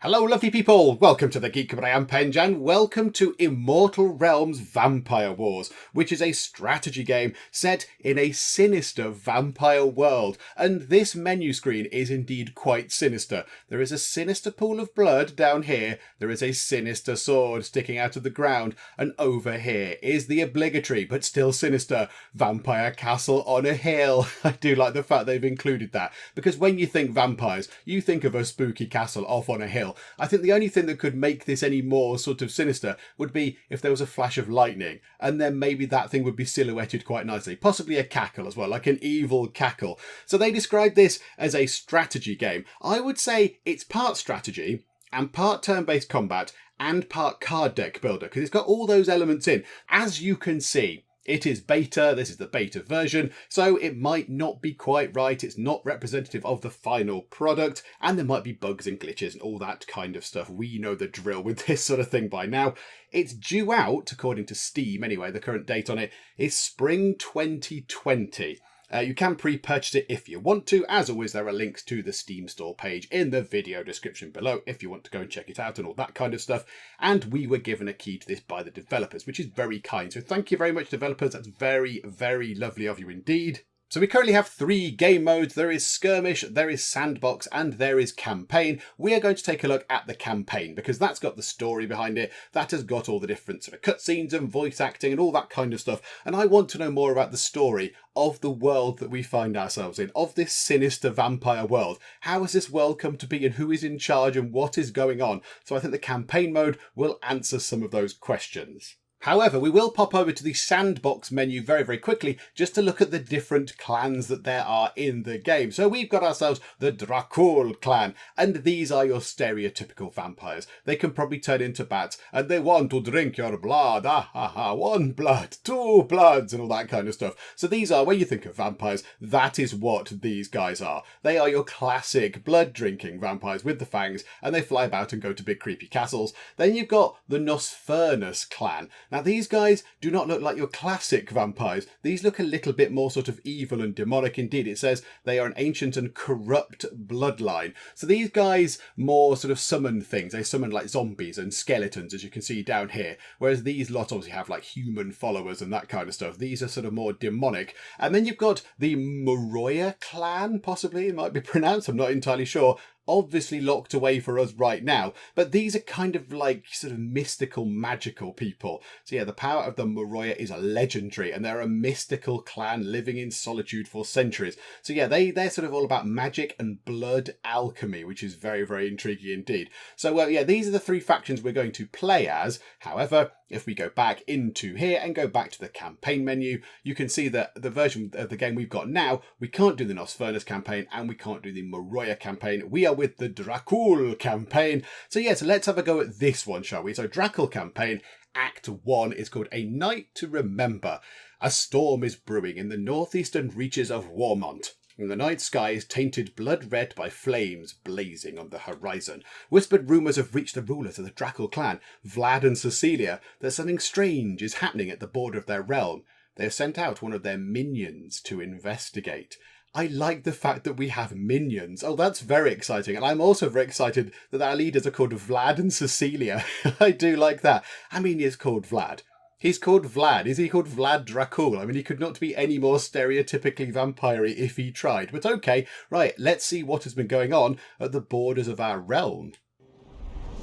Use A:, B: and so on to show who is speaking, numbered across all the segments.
A: Hello lovely people, welcome to the Geek, but I am Penjan. Welcome to Immortal Realms Vampire Wars, which is a strategy game set in a sinister vampire world. And this menu screen is indeed quite sinister. There is a sinister pool of blood down here, there is a sinister sword sticking out of the ground, and over here is the obligatory, but still sinister, vampire castle on a hill. I do like the fact they've included that, because when you think vampires, you think of a spooky castle off on a hill. I think the only thing that could make this any more sort of sinister would be if there was a flash of lightning, and then maybe that thing would be silhouetted quite nicely. Possibly a cackle as well, like an evil cackle. So they described this as a strategy game. I would say it's part strategy and part turn-based combat and part card deck builder, because it's got all those elements in. As you can see, it is beta, this is the beta version, so it might not be quite right, it's not representative of the final product, and there might be bugs and glitches and all that kind of stuff. We know the drill with this sort of thing by now. It's due out, according to Steam anyway, the current date on it is spring 2020. You can pre-purchase it if you want to. As always, there are links to the Steam store page in the video description below if you want to go and check it out and all that kind of stuff. And we were given a key to this by the developers, which is very kind. So thank you very much, developers. That's very, very lovely of you indeed. So we currently have 3 game modes. There is Skirmish, there is Sandbox, and there is Campaign. We are going to take a look at the Campaign because that's got the story behind it. That has got all the different sort of cutscenes and voice acting and all that kind of stuff. And I want to know more about the story of the world that we find ourselves in, of this sinister vampire world. How has this world come to be and who is in charge and what is going on? So I think the Campaign mode will answer some of those questions. However, we will pop over to the sandbox menu very, very quickly just to look at the different clans that there are in the game. So we've got ourselves the Dracul clan, and these are your stereotypical vampires. They can probably turn into bats, and they want to drink your blood. Ah, ha, ha, 1 blood, 2 bloods, and all that kind of stuff. So these are, when you think of vampires, that is what these guys are. They are your classic blood-drinking vampires with the fangs, and they fly about and go to big creepy castles. Then you've got the Nosfernus clan. Now, these guys do not look like your classic vampires. These look a little bit more sort of evil and demonic indeed. It says they are an ancient and corrupt bloodline. So these guys more sort of summon things. They summon like zombies and skeletons, as you can see down here. Whereas these lot obviously have like human followers and that kind of stuff. These are sort of more demonic. And then you've got the Moroya clan, possibly it might be pronounced. I'm not entirely sure. Obviously locked away for us right now, but these are kind of like sort of mystical, magical people. So yeah, the power of the Moroya is legendary, and they're a mystical clan living in solitude for centuries. So yeah, they're sort of all about magic and blood alchemy, which is very, very intriguing indeed. So yeah, these are the 3 factions we're going to play as. However, if we go back into here and go back to the campaign menu, you can see that the version of the game we've got now, we can't do the Nosfernus campaign and we can't do the Moroya campaign. We are with the Dracul campaign. So yeah, so let's have a go at this one, shall we? So Dracul campaign, Act 1 is called A Night to Remember. A storm is brewing in the northeastern reaches of Warmont. And the night sky is tainted blood red by flames blazing on the horizon. Whispered rumours have reached the rulers of the Dracul clan, Vlad and Cecilia, that something strange is happening at the border of their realm. They have sent out one of their minions to investigate. I like the fact that we have minions. Oh, that's very exciting. And I'm also very excited that our leaders are called Vlad and Cecilia. I do like that. I mean, he's called Vlad. He's called Vlad. Is he called Vlad Dracul? I mean, he could not be any more stereotypically vampire-y if he tried. But okay, right, let's see what has been going on at the borders of our realm.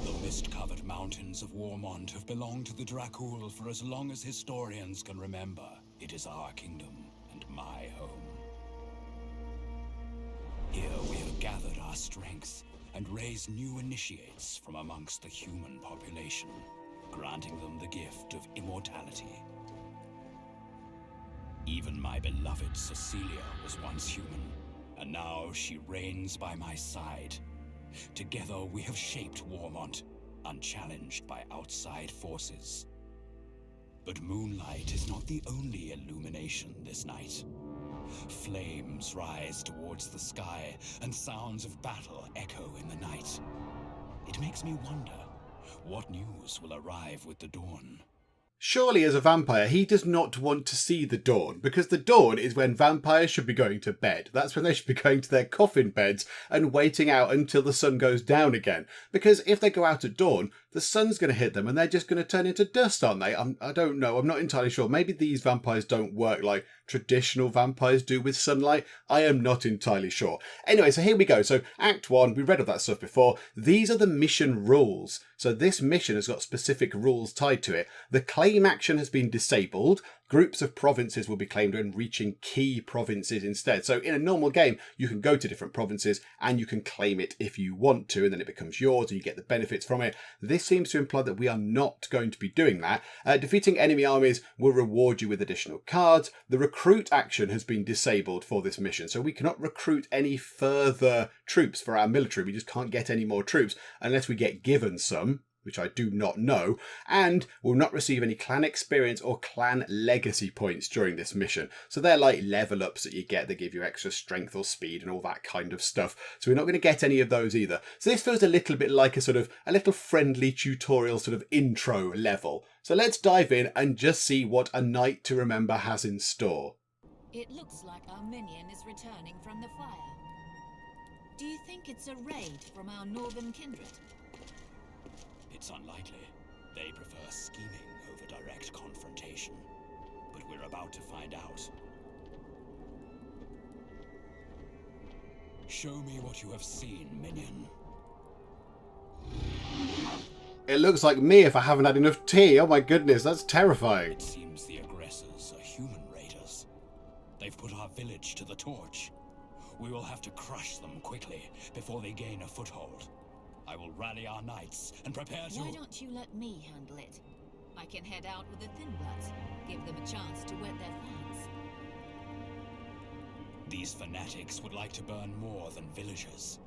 B: The mist-covered mountains of Warmont have belonged to the Dracul for as long as historians can remember. It is our kingdom and my home. Here we have gathered our strength and raised new initiates from amongst the human population, granting them the gift of immortality. Even my beloved Cecelia was once human, and now she reigns by my side. Together we have shaped Warmont, unchallenged by outside forces. But moonlight is not the only illumination this night. Flames rise towards the sky, and sounds of battle echo in the night. It makes me wonder, what news will arrive with the dawn?
A: Surely as a vampire, he does not want to see the dawn, because the dawn is when vampires should be going to bed. That's when they should be going to their coffin beds and waiting out until the sun goes down again. Because if they go out at dawn, the sun's going to hit them and they're just going to turn into dust, aren't they? I don't know. I'm not entirely sure. Maybe these vampires don't work like traditional vampires do with sunlight. I am not entirely sure. Anyway, so here we go. So Act 1, we read all that stuff before. These are the mission rules. So this mission has got specific rules tied to it. The claim action has been disabled. Groups of provinces will be claimed when reaching key provinces instead. So in a normal game, you can go to different provinces and you can claim it if you want to, and then it becomes yours and you get the benefits from it. This seems to imply that we are not going to be doing that. Defeating enemy armies will reward you with additional cards. The recruit action has been disabled for this mission, so we cannot recruit any further troops for our military. We just can't get any more troops unless we get given some, which I do not know, and will not receive any clan experience or clan legacy points during this mission. So they're like level ups that you get. They give you extra strength or speed and all that kind of stuff. So we're not going to get any of those either. So this feels a little bit like a little friendly tutorial sort of intro level. So let's dive in and just see what A Night to Remember has in store.
C: It looks like our minion is returning from the fire. Do you think it's a raid from our northern kindred?
B: It's unlikely. They prefer scheming over direct confrontation. But we're about to find out. Show me what you have seen, minion.
A: It looks like me if I haven't had enough tea. Oh my goodness, that's terrifying.
B: It seems the aggressors are human raiders. They've put our village to the torch. We will have to crush them quickly before they gain a foothold. I will rally our knights and prepare to...
C: Why don't you let me handle it? I can head out with the Thin Bloods, give them a chance to wet their fangs.
B: These fanatics would like to burn more than villagers.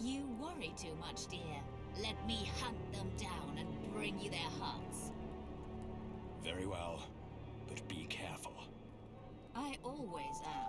C: You worry too much, dear. Let me hunt them down and bring you their hearts.
B: Very well, but be careful.
C: I always am.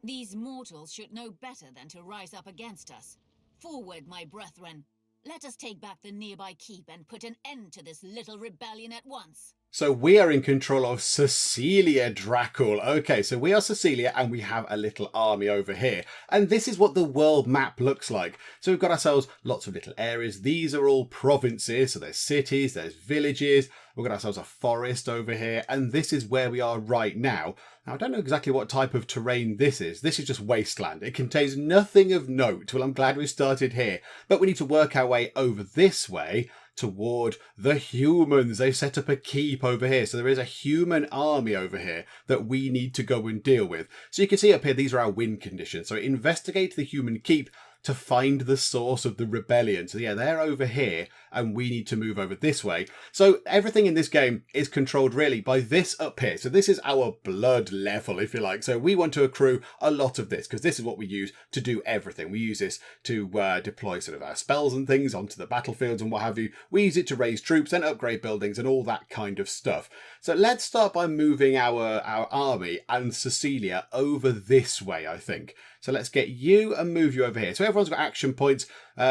C: These mortals should know better than to rise up against us. Forward, my brethren. Let us take back the nearby keep and put an end to this little rebellion at once.
A: So we are in control of Cecelia Dracul. Okay, so we are Cecelia and we have a little army over here. And this is what the world map looks like. So we've got ourselves lots of little areas. These are all provinces. So there's cities, there's villages. We've got ourselves a forest over here. And this is where we are right now. Now, I don't know exactly what type of terrain this is. This is just wasteland. It contains nothing of note. Well, I'm glad we started here. But we need to work our way over this way toward the humans. They've set up a keep over here. So there is a human army over here that we need to go and deal with. So you can see up here, these are our win conditions. So investigate the human keep to find the source of the rebellion. So yeah, they're over here and we need to move over this way. So everything in this game is controlled really by this up here. So this is our blood level, if you like. So we want to accrue a lot of this because this is what we use to do everything. We use this to deploy sort of our spells and things onto the battlefields and what have you. We use it to raise troops and upgrade buildings and all that kind of stuff. So let's start by moving our army and Cecelia over this way, I think. So let's get you and move you over here. So everyone's got action points.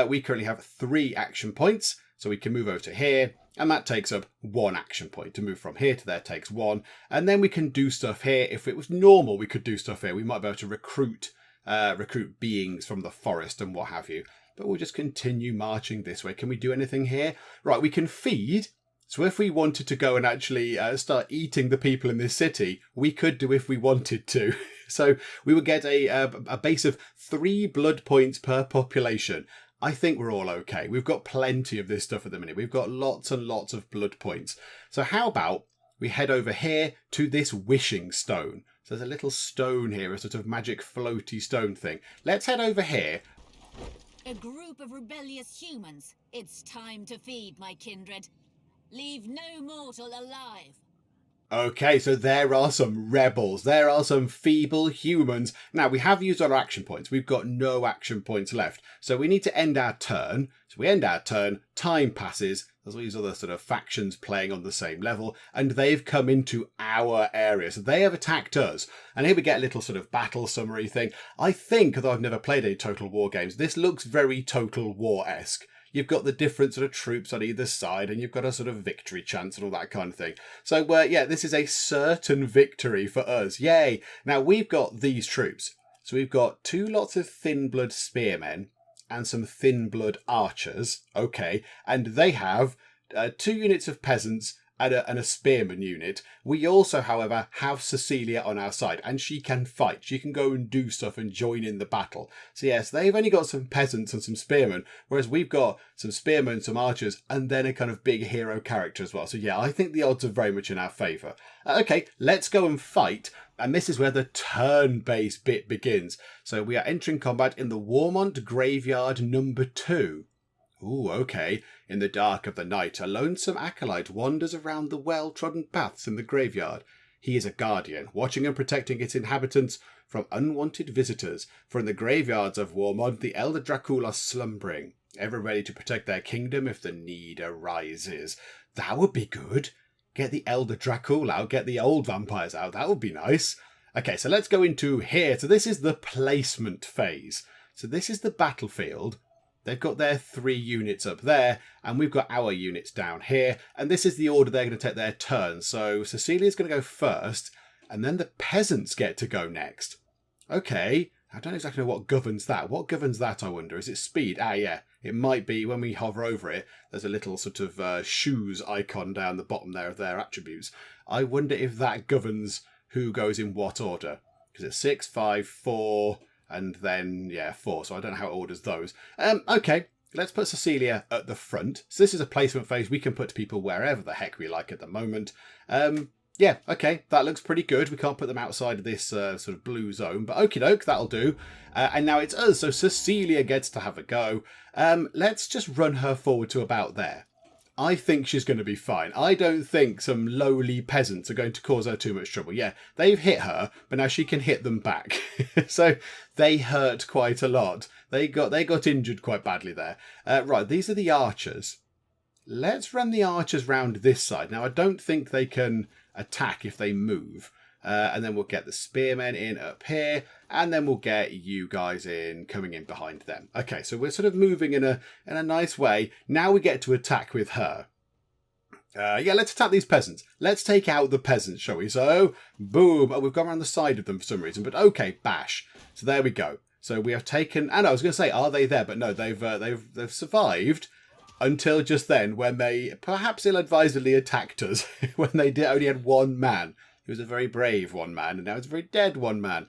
A: We currently have 3 action points. So we can move over to here. And that takes up 1 action point. To move from here to there takes 1. And then we can do stuff here. If it was normal, we could do stuff here. We might be able to recruit beings from the forest and what have you. But we'll just continue marching this way. Can we do anything here? Right, we can feed. So if we wanted to go and actually start eating the people in this city, we could do if we wanted to. So we would get a base of 3 blood points per population. I think we're all okay. We've got plenty of this stuff at the minute. We've got lots and lots of blood points. So how about we head over here to this wishing stone. So there's a little stone here, a sort of magic floaty stone thing. Let's head over here.
C: A group of rebellious humans. It's time to feed, my kindred. Leave no mortal alive.
A: Okay, so there are some rebels. There are some feeble humans. Now, we have used our action points. We've got no action points left. So we need to end our turn. So we end our turn, time passes, There's all these other sort of factions playing on the same level, and they've come into our area. So they have attacked us. And here we get a little sort of battle summary thing. I think, although I've never played any Total War games, this looks very Total War-esque. You've got the different sort of troops on either side, and you've got a sort of victory chance and all that kind of thing. So, yeah, this is a certain victory for us. Yay! Now, we've got these troops. So we've got 2 lots of thin blood spearmen and some thin blood archers. Okay. And they have 2 units of peasants and a spearman unit. We also, however, have Cecelia on our side, and she can fight. She can go and do stuff and join in the battle. So yes, they've only got some peasants and some spearmen, whereas we've got some spearmen, some archers, and then a kind of big hero character as well. So yeah, I think the odds are very much in our favour. Okay, let's go and fight. And this is where the turn-based bit begins. So we are entering combat in the Warmont Graveyard number 2. Ooh, okay. In the dark of the night, a lonesome acolyte wanders around the well-trodden paths in the graveyard. He is a guardian, watching and protecting its inhabitants from unwanted visitors. For in the graveyards of Warmont, the elder Dracul are slumbering, ever ready to protect their kingdom if the need arises. That would be good. Get the elder Dracul out, get the old vampires out. That would be nice. Okay, so let's go into here. So this is the placement phase. So this is the battlefield. They've got their 3 units up there, and we've got our units down here. And this is the order they're going to take their turn. So Cecilia's going to go first, and then the peasants get to go next. Okay, I don't exactly know what governs that. What governs that, I wonder? Is it speed? Ah, yeah, it might be. When we hover over it, there's a little sort of shoes icon down the bottom there of their attributes. I wonder if that governs who goes in what order. Because it's 6, 5, 4... and then, yeah, 4. So I don't know how it orders those. Okay, let's put Cecelia at the front. So this is a placement phase we can put people wherever the heck we like at the moment. Yeah, okay, that looks pretty good. We can't put them outside of this sort of blue zone, but okie doke, that'll do. And now it's us, so Cecelia gets to have a go. Let's just run her forward to about there. I think she's going to be fine. I don't think some lowly peasants are going to cause her too much trouble. Yeah, they've hit her, but now she can hit them back. So they hurt quite a lot. They got injured quite badly there. Right, these are the archers. Let's run the archers round this side. Now, I don't think they can attack if they move. And then we'll get the spearmen in up here, and then we'll get you guys in, coming in behind them. Okay, so we're sort of moving in a nice way. Now we get to attack with her. Yeah, let's attack these peasants. Let's take out the peasants, shall we? So, boom. Oh, we've gone around the side of them for some reason, but okay, bash. So there we go. So we have taken, and I was going to say, are they there? But no, they've survived until just then, when they perhaps ill-advisedly attacked us when they only had 1 man. He was a very brave 1 man, and now it's a very dead 1 man.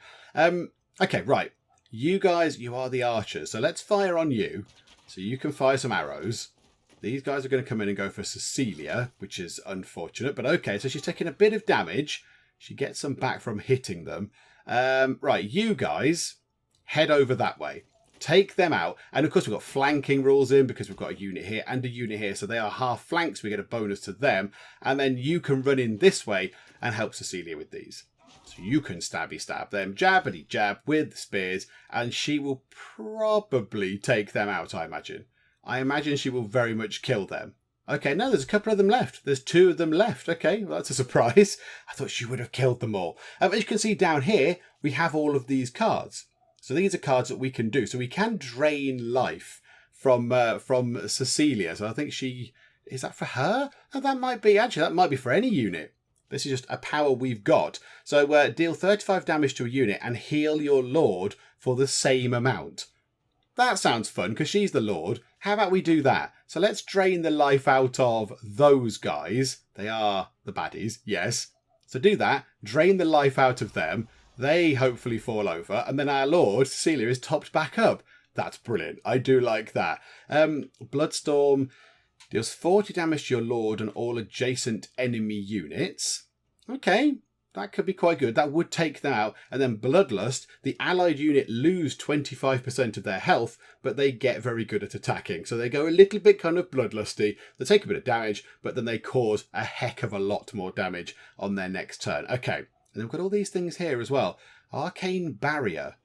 A: Okay, right. You guys, you are the archers. So let's fire on you. So you can fire some arrows. These guys are going to come in and go for Cecelia, which is unfortunate. But okay, so she's taking a bit of damage. She gets some back from hitting them. Right, you guys, head over that way. Take them out. And of course, we've got flanking rules in because we've got a unit here and a unit here. So they are half flanks. We get a bonus to them. And then you can run in this way and help Cecelia with these. So you can stabby stab them, jabbity jab with the spears, and she will probably take them out, I imagine. I imagine she will very much kill them. Okay, no, there's a couple of them left. There's 2 of them left. Okay, well, that's a surprise. I thought she would have killed them all. As you can see down here, we have all of these cards. So these are cards that we can do. So we can drain life from Cecelia. So I think is that for her? Oh, that might be for any unit. This is just a power we've got. So deal 35 damage to a unit and heal your lord for the same amount. That sounds fun because she's the lord. How about we do that? So let's drain the life out of those guys. They are the baddies, yes. So do that. Drain the life out of them. They hopefully fall over. And then our lord, Cecelia, is topped back up. That's brilliant. I do like that. Bloodstorm deals 40 damage to your lord and all adjacent enemy units. Okay, that could be quite good. That would take them out. And then Bloodlust, the allied unit lose 25% of their health, but they get very good at attacking. So they go a little bit kind of bloodlusty. They take a bit of damage, but then they cause a heck of a lot more damage on their next turn. Okay, and then we've got all these things here as well. Arcane Barrier.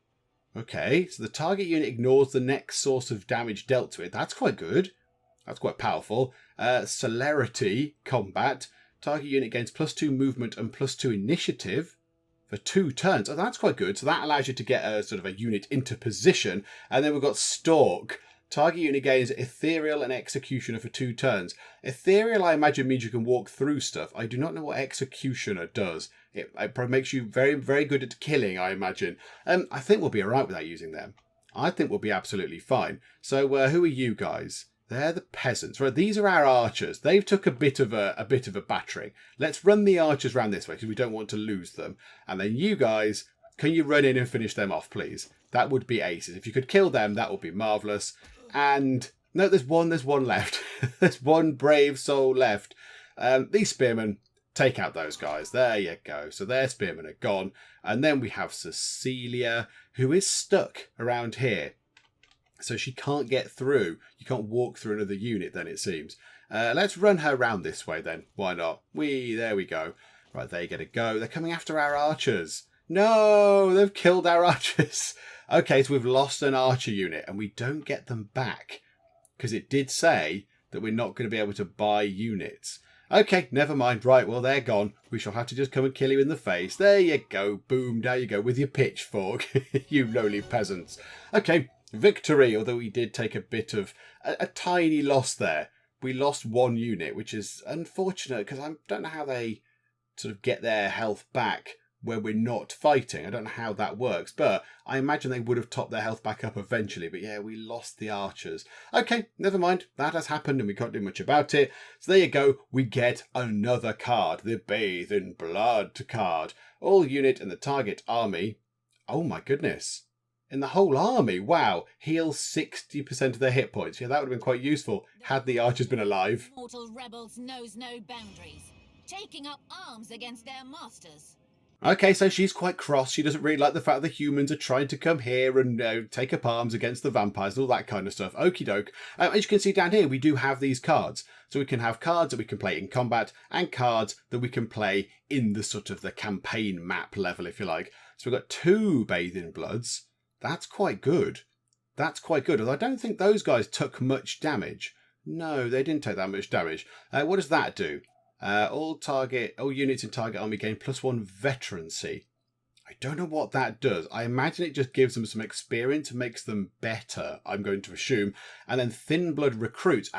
A: Okay, so the target unit ignores the next source of damage dealt to it. That's quite good. That's quite powerful. Celerity combat. Target unit gains +2 movement and +2 initiative for 2 turns. Oh, that's quite good. So that allows you to get a sort of a unit into position. And then we've got Stalk. Target unit gains Ethereal and Executioner for 2 turns. Ethereal, I imagine, means you can walk through stuff. I do not know what Executioner does. It probably makes you very, very good at killing, I imagine. I think we'll be alright without using them. I think we'll be absolutely fine. So who are you guys? They're the peasants. Right, these are our archers. They've took a bit of a battering. Let's run the archers around this way because we don't want to lose them. And then you guys, can you run in and finish them off, please? That would be aces. If you could kill them, that would be marvellous. And no, there's one left. There's one brave soul left. These spearmen, take out those guys. There you go. So their spearmen are gone. And then we have Cecelia, who is stuck around here. So she can't get through. You can't walk through another unit then, it seems. Let's run her round this way then. Why not? There we go. Right, they get a go. They're coming after our archers. No, they've killed our archers. Okay, so we've lost an archer unit and we don't get them back because it did say that we're not going to be able to buy units. Okay, never mind. Right, well, they're gone. We shall have to just come and kill you in the face. There you go. Boom, there you go with your pitchfork, you lowly peasants. Okay, victory, although we did take a bit of a tiny loss there. We lost 1 unit, which is unfortunate because I don't know how they sort of get their health back where we're not fighting. I don't know how that works, but I imagine they would have topped their health back up eventually. But yeah, we lost the archers. Okay, never mind. That has happened and we can't do much about it. So there you go. We get another card, the Bathe in Blood card. All unit in the target army. Oh my goodness. In the whole army, wow. Heal 60% of their hit points. Yeah, that would have been quite useful had the archers been alive.
C: Mortal rebels knows no boundaries, taking up arms against their masters.
A: Okay, so she's quite cross. She doesn't really like the fact that humans are trying to come here and take up arms against the vampires and all that kind of stuff. Okie doke. As you can see down here, we do have these cards. So we can have cards that we can play in combat and cards that we can play in the sort of the campaign map level, if you like. So we've got 2 Bathing Bloods. That's quite good. That's quite good. Although I don't think those guys took much damage. No, they didn't take that much damage. What does that do? All units in target army gain +1 veterancy. I don't know what that does. I imagine it just gives them some experience and makes them better, I'm going to assume. And then Thin Blood recruits.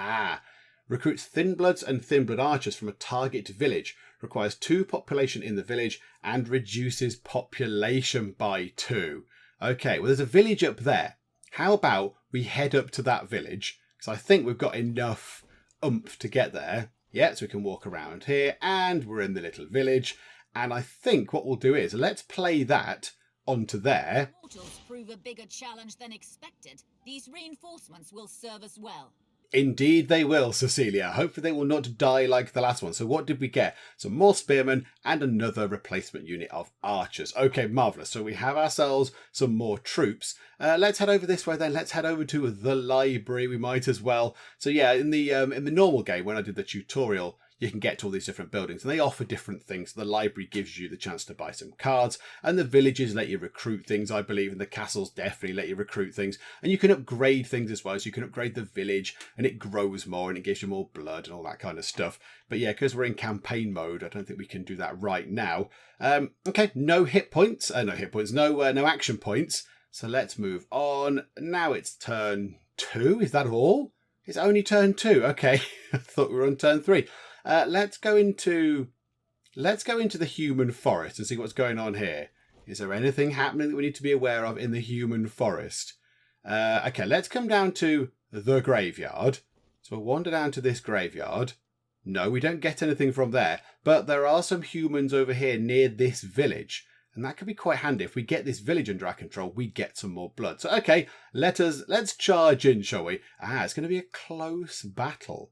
A: Recruits Thin Bloods and Thin Blood archers from a target village. Requires 2 population in the village and reduces population by 2. Okay, well, there's a village up there. How about we head up to that village? Because I think we've got enough oomph to get there. Yeah, so we can walk around here and we're in the little village. And I think what we'll do is let's play that onto there.
C: Mortals prove a bigger challenge than expected. These reinforcements will serve us well.
A: Indeed they will, Cecelia. Hopefully they will not die like the last one. So what did we get? Some more spearmen and another replacement unit of archers. Okay, marvellous. So we have ourselves some more troops. Let's head over this way then. Let's head over to the library. We might as well. So yeah, in the normal game, when I did the tutorial, you can get to all these different buildings and they offer different things. The library gives you the chance to buy some cards and the villages let you recruit things, I believe, and the castles definitely let you recruit things. And you can upgrade things as well. So you can upgrade the village and it grows more and it gives you more blood and all that kind of stuff. But yeah, because we're in campaign mode, I don't think we can do that right now. Okay, no hit points. No action points. So let's move on. Now it's turn 2. Is that all? It's only turn 2. Okay, I thought we were on turn 3. Let's go into the human forest and see what's going on here. Is there anything happening that we need to be aware of in the human forest? Okay, let's come down to the graveyard. So we'll wander down to this graveyard. No, we don't get anything from there, but there are some humans over here near this village. And that could be quite handy. If we get this village under our control, we get some more blood. So, okay, let's charge in, shall we? It's going to be a close battle.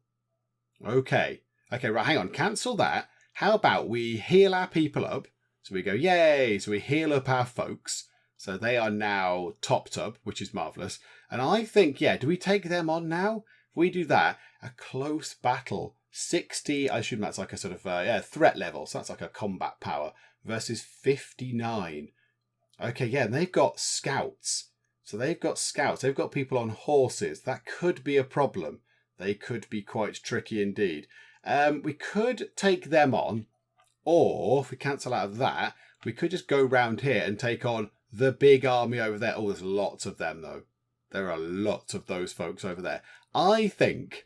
A: Okay, right, hang on. Cancel that. How about we heal our people up? So we go, yay. So we heal up our folks. So they are now topped up, which is marvellous. And I think, yeah, do we take them on now? If we do that, a close battle. 60, I assume that's like a sort of threat level. So that's like a combat power. Versus 59. Okay, yeah, and they've got scouts. So they've got scouts. They've got people on horses. That could be a problem. They could be quite tricky indeed. We could take them on, or if we cancel out of that, we could just go round here and take on the big army over there. Oh, there's lots of them, though. There are lots of those folks over there. I think,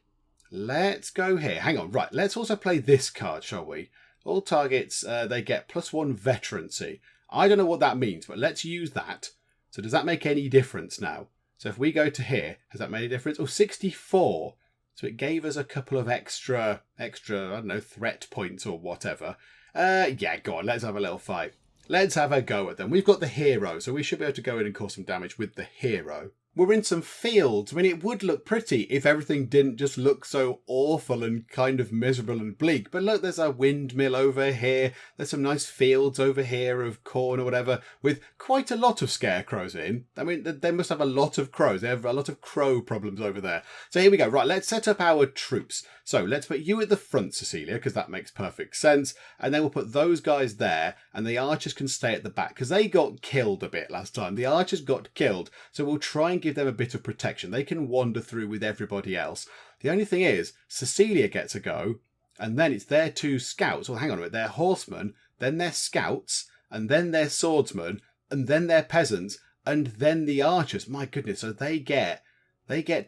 A: let's go here. Hang on, right. Let's also play this card, shall we? All targets, they get +1 veterancy. I don't know what that means, but let's use that. So does that make any difference now? So if we go to here, has that made a difference? Oh, 64. So it gave us a couple of extra, I don't know, threat points or whatever. Yeah, go on, let's have a little fight. Let's have a go at them. We've got the hero, so we should be able to go in and cause some damage with the hero. We're in some fields. I mean, it would look pretty if everything didn't just look so awful and kind of miserable and bleak. But look, there's a windmill over here. There's some nice fields over here of corn or whatever with quite a lot of scarecrows in. I mean, they must have a lot of crows. They have a lot of crow problems over there. So here we go. Right, let's set up our troops. So let's put you at the front, Cecelia, because that makes perfect sense. And then we'll put those guys there and the archers can stay at the back because they got killed a bit last time. The archers got killed. So we'll try and give them a bit of protection. They can wander through with everybody else. The only thing is, Cecelia gets a go, and then it's their 2 scouts. Well, hang on a minute. They're horsemen, then they're scouts, and then they're swordsmen, and then they're peasants, and then the archers. My goodness, so they get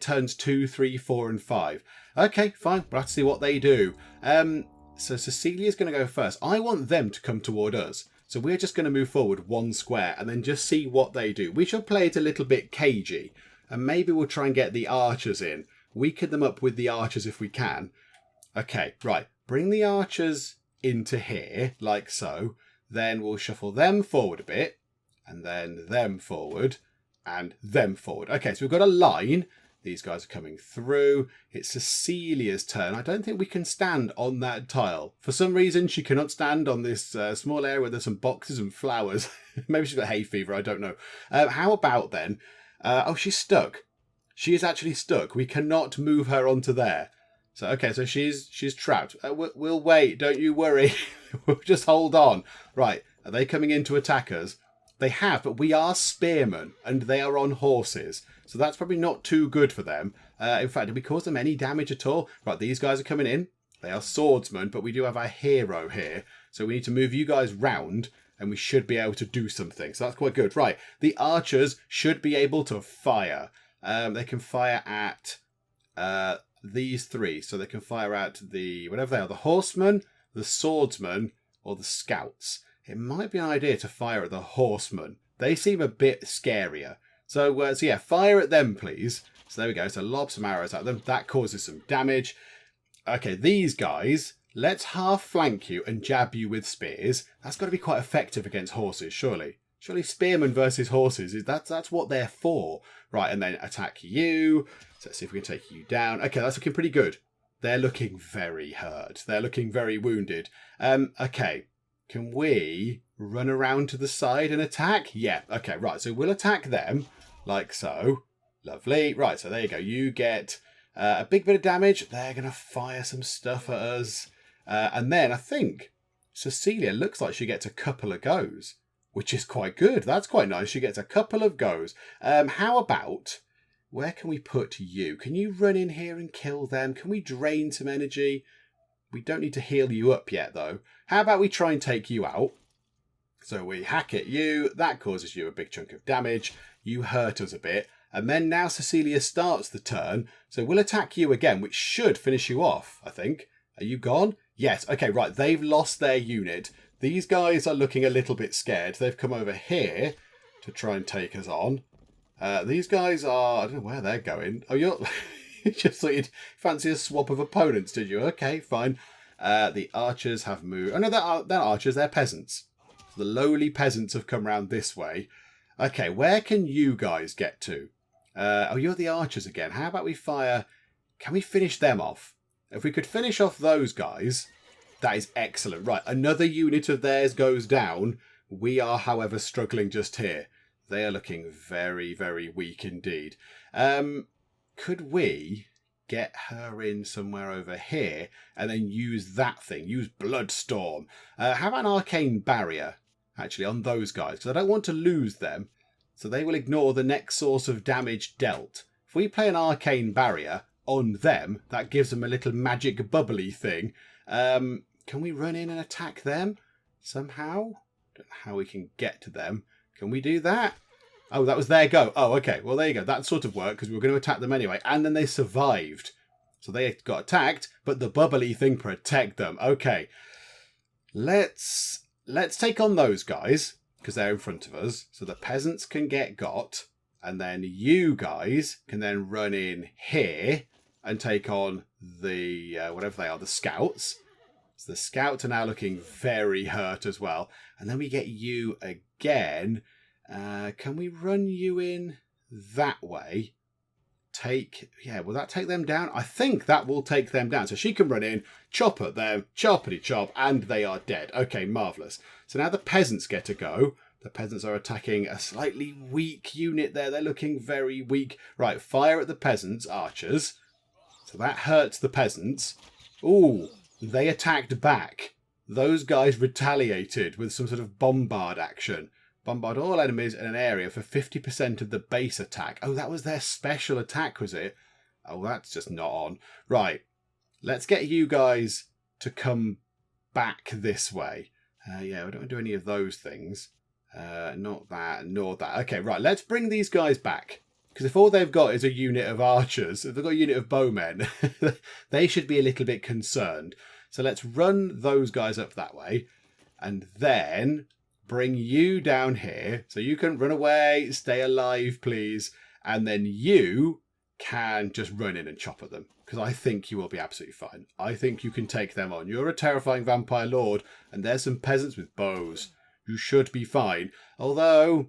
A: turns 2, 3, 4, and 5. Okay, fine. We'll have to see what they do. So Cecilia's going to go first. I want them to come toward us. So we're just going to move forward 1 square and then just see what they do. We shall play it a little bit cagey. And maybe we'll try and get the archers in. Weaken them up with the archers if we can. Okay, right. Bring the archers into here, like so. Then we'll shuffle them forward a bit. And then them forward. And them forward. Okay, so we've got a line. These guys are coming through. It's Cecilia's turn. I don't think we can stand on that tile. For some reason, she cannot stand on this small area where there's some boxes and flowers. Maybe she's got hay fever. I don't know. How about then? Oh, she's stuck. She is actually stuck. We cannot move her onto there. So, okay, so she's trapped. We'll wait. Don't you worry. We'll just hold on. Right. Are they coming in to attack us? They have, but we are spearmen and they are on horses. So that's probably not too good for them. In fact, did we cause them any damage at all? Right, these guys are coming in. They are swordsmen, but we do have our hero here. So we need to move you guys round and we should be able to do something. So that's quite good. Right, the archers should be able to fire. They can fire at these 3. So they can fire at the, whatever they are, the horsemen, the swordsmen, or the scouts. It might be an idea to fire at the horsemen. They seem a bit scarier. So yeah, fire at them, please. So there we go. So lob some arrows at them. That causes some damage. Okay, these guys, let's half flank you and jab you with spears. That's got to be quite effective against horses, surely. Surely spearmen versus horses, that's what they're for. Right, and then attack you. So let's see if we can take you down. Okay, that's looking pretty good. They're looking very hurt. They're looking very wounded. Okay. Can we run around to the side and attack? Yeah, okay, right. So we'll attack them, like so. Lovely. Right, so there you go. You get a big bit of damage. They're going to fire some stuff at us. And then I think Cecelia looks like she gets a couple of goes, which is quite good. That's quite nice. She gets a couple of goes. How about, where can we put you? Can you run in here and kill them? Can we drain some energy? We don't need to heal you up yet, though. How about we try and take you out? So we hack at you. That causes you a big chunk of damage. You hurt us a bit. And then now Cecelia starts the turn. So we'll attack you again, which should finish you off, I think. Are you gone? Yes. Okay, right. They've lost their unit. These guys are looking a little bit scared. They've come over here to try and take us on. These guys are... I don't know where they're going. Oh, you're... You just thought you'd fancy a swap of opponents, did you? Okay, fine. The archers have moved. Oh, no, they're archers. They're peasants. The lowly peasants have come round this way. Okay, where can you guys get to? Oh, you're the archers again. How about we fire... Can we finish them off? If we could finish off those guys, that is excellent. Right, another unit of theirs goes down. We are, however, struggling just here. They are looking very, very weak indeed. Could we get her in somewhere over here and then use that thing? Use Bloodstorm. How about an arcane barrier, actually, on those guys? Because I don't want to lose them, so they will ignore the next source of damage dealt. If we play an arcane barrier, on them. That gives them a little magic bubbly thing. Can we run in and attack them somehow? Don't know how we can get to them. Can we do that? Oh, that was their go. Oh, okay. Well, there you go. That sort of worked because we were going to attack them anyway. And then they survived. So they got attacked, but the bubbly thing protected them. Okay. Let's take on those guys because they're in front of us. So the peasants can get got. And then you guys can then run in here and take on the, whatever they are, the scouts. So the scouts are now looking very hurt as well. And then we get you again. Can we run you in that way? Will that take them down? I think that will take them down. So she can run in, chop at them, choppity chop, and they are dead. Okay, marvellous. So now the peasants get to go. The peasants are attacking a slightly weak unit there. They're looking very weak. Right, fire at the peasants, archers. So that hurts the peasants. Ooh, they attacked back. Those guys retaliated with some sort of bombard action. Bombard all enemies in an area for 50% of the base attack. Oh, that was their special attack, was it? Oh, that's just not on. Right, let's get you guys to come back this way. We don't want to do any of those things. Not that, nor that. Okay, right, let's bring these guys back. Because if all they've got is a unit of archers, if they've got a unit of bowmen, they should be a little bit concerned. So let's run those guys up that way. And then bring you down here. So you can run away, stay alive, please. And then you can just run in and chop at them. Because I think you will be absolutely fine. I think you can take them on. You're a terrifying vampire lord. And there's some peasants with bows. You should be fine. Although,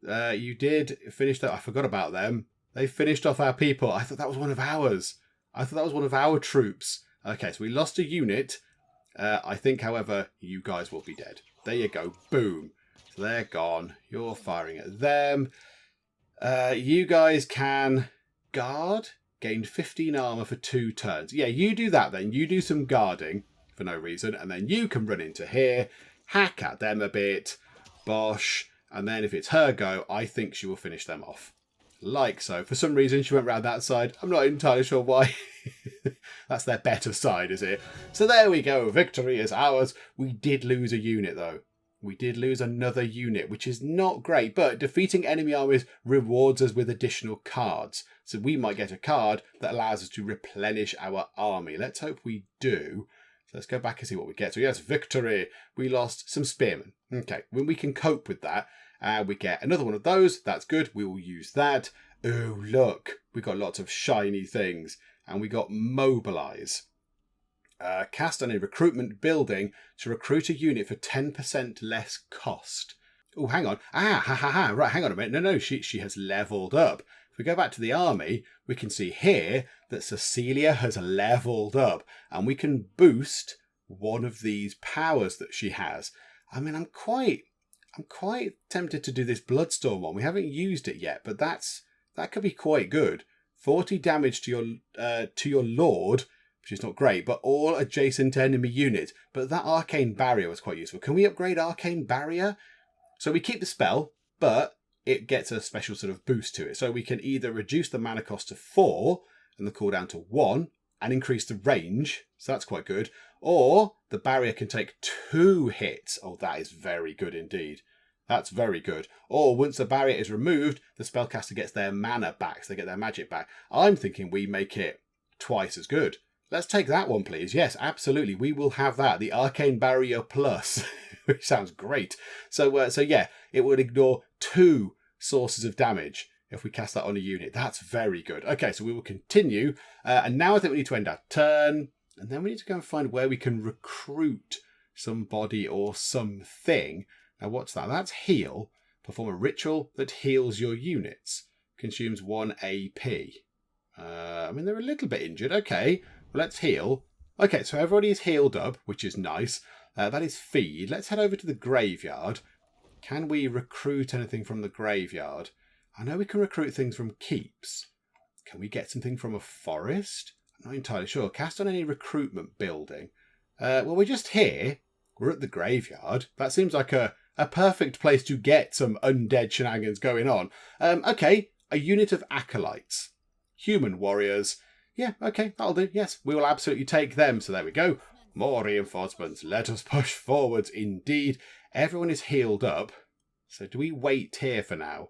A: you did finish that. I forgot about them. They finished off our people. I thought that was one of ours. I thought that was one of our troops. Okay, so we lost a unit. I think, however, you guys will be dead. There you go. Boom. So they're gone. You're firing at them. You guys can guard. Gained 15 armor for 2 turns. Yeah, you do that then. You do some guarding for no reason. And then you can run into here. Hack at them a bit. Bosh. And then if it's her go, I think she will finish them off. Like so. For some reason, she went round that side. I'm not entirely sure why. That's their better side, is it? So there we go. Victory is ours. We did lose a unit, though. We did lose another unit, which is not great. But defeating enemy armies rewards us with additional cards. So we might get a card that allows us to replenish our army. Let's hope we do. So let's go back and see what we get. So yes, victory. We lost some spearmen. Okay, when we can cope with that. We get another one of those. That's good. We will use that. Oh, look. We got lots of shiny things. And we got mobilize. Cast on a recruitment building to recruit a unit for 10% less cost. Oh, hang on. Right, hang on a minute. No, she has leveled up. If we go back to the army, we can see here that Cecelia has leveled up. And we can boost one of these powers that she has. I mean, I'm quite tempted to do this Bloodstorm one. We haven't used it yet, but that could be quite good. 40 damage to your lord, which is not great, but all adjacent enemy units. But that arcane barrier was quite useful. Can we upgrade arcane barrier? So we keep the spell, but it gets a special sort of boost to it. So we can either reduce the mana cost to 4 and the cooldown to 1 and increase the range. So that's quite good. Or the barrier can take 2 hits. Oh, that is very good indeed. That's very good. Or once the barrier is removed, the spellcaster gets their mana back, so they get their magic back. I'm thinking we make it twice as good. Let's take that one, please. Yes, absolutely. We will have that. The Arcane Barrier Plus, which sounds great. So yeah, it would ignore 2 sources of damage if we cast that on a unit. That's very good. Okay, so we will continue. And now I think we need to end our turn. And then we need to go and find where we can recruit somebody or something. Now, what's that? That's heal. Perform a ritual that heals your units. Consumes 1 AP. I mean, they're a little bit injured. Okay, well, let's heal. Okay, so everybody is healed up, which is nice. That is feed. Let's head over to the graveyard. Can we recruit anything from the graveyard? I know we can recruit things from keeps. Can we get something from a forest? I'm not entirely sure. Cast on any recruitment building. Well, we're just here. We're at the graveyard. That seems like a perfect place to get some undead shenanigans going on. Okay, a unit of acolytes. Human warriors. Yeah, okay, that'll do. Yes, we will absolutely take them. So there we go. More reinforcements. Let us push forwards indeed. Everyone is healed up. So do we wait here for now?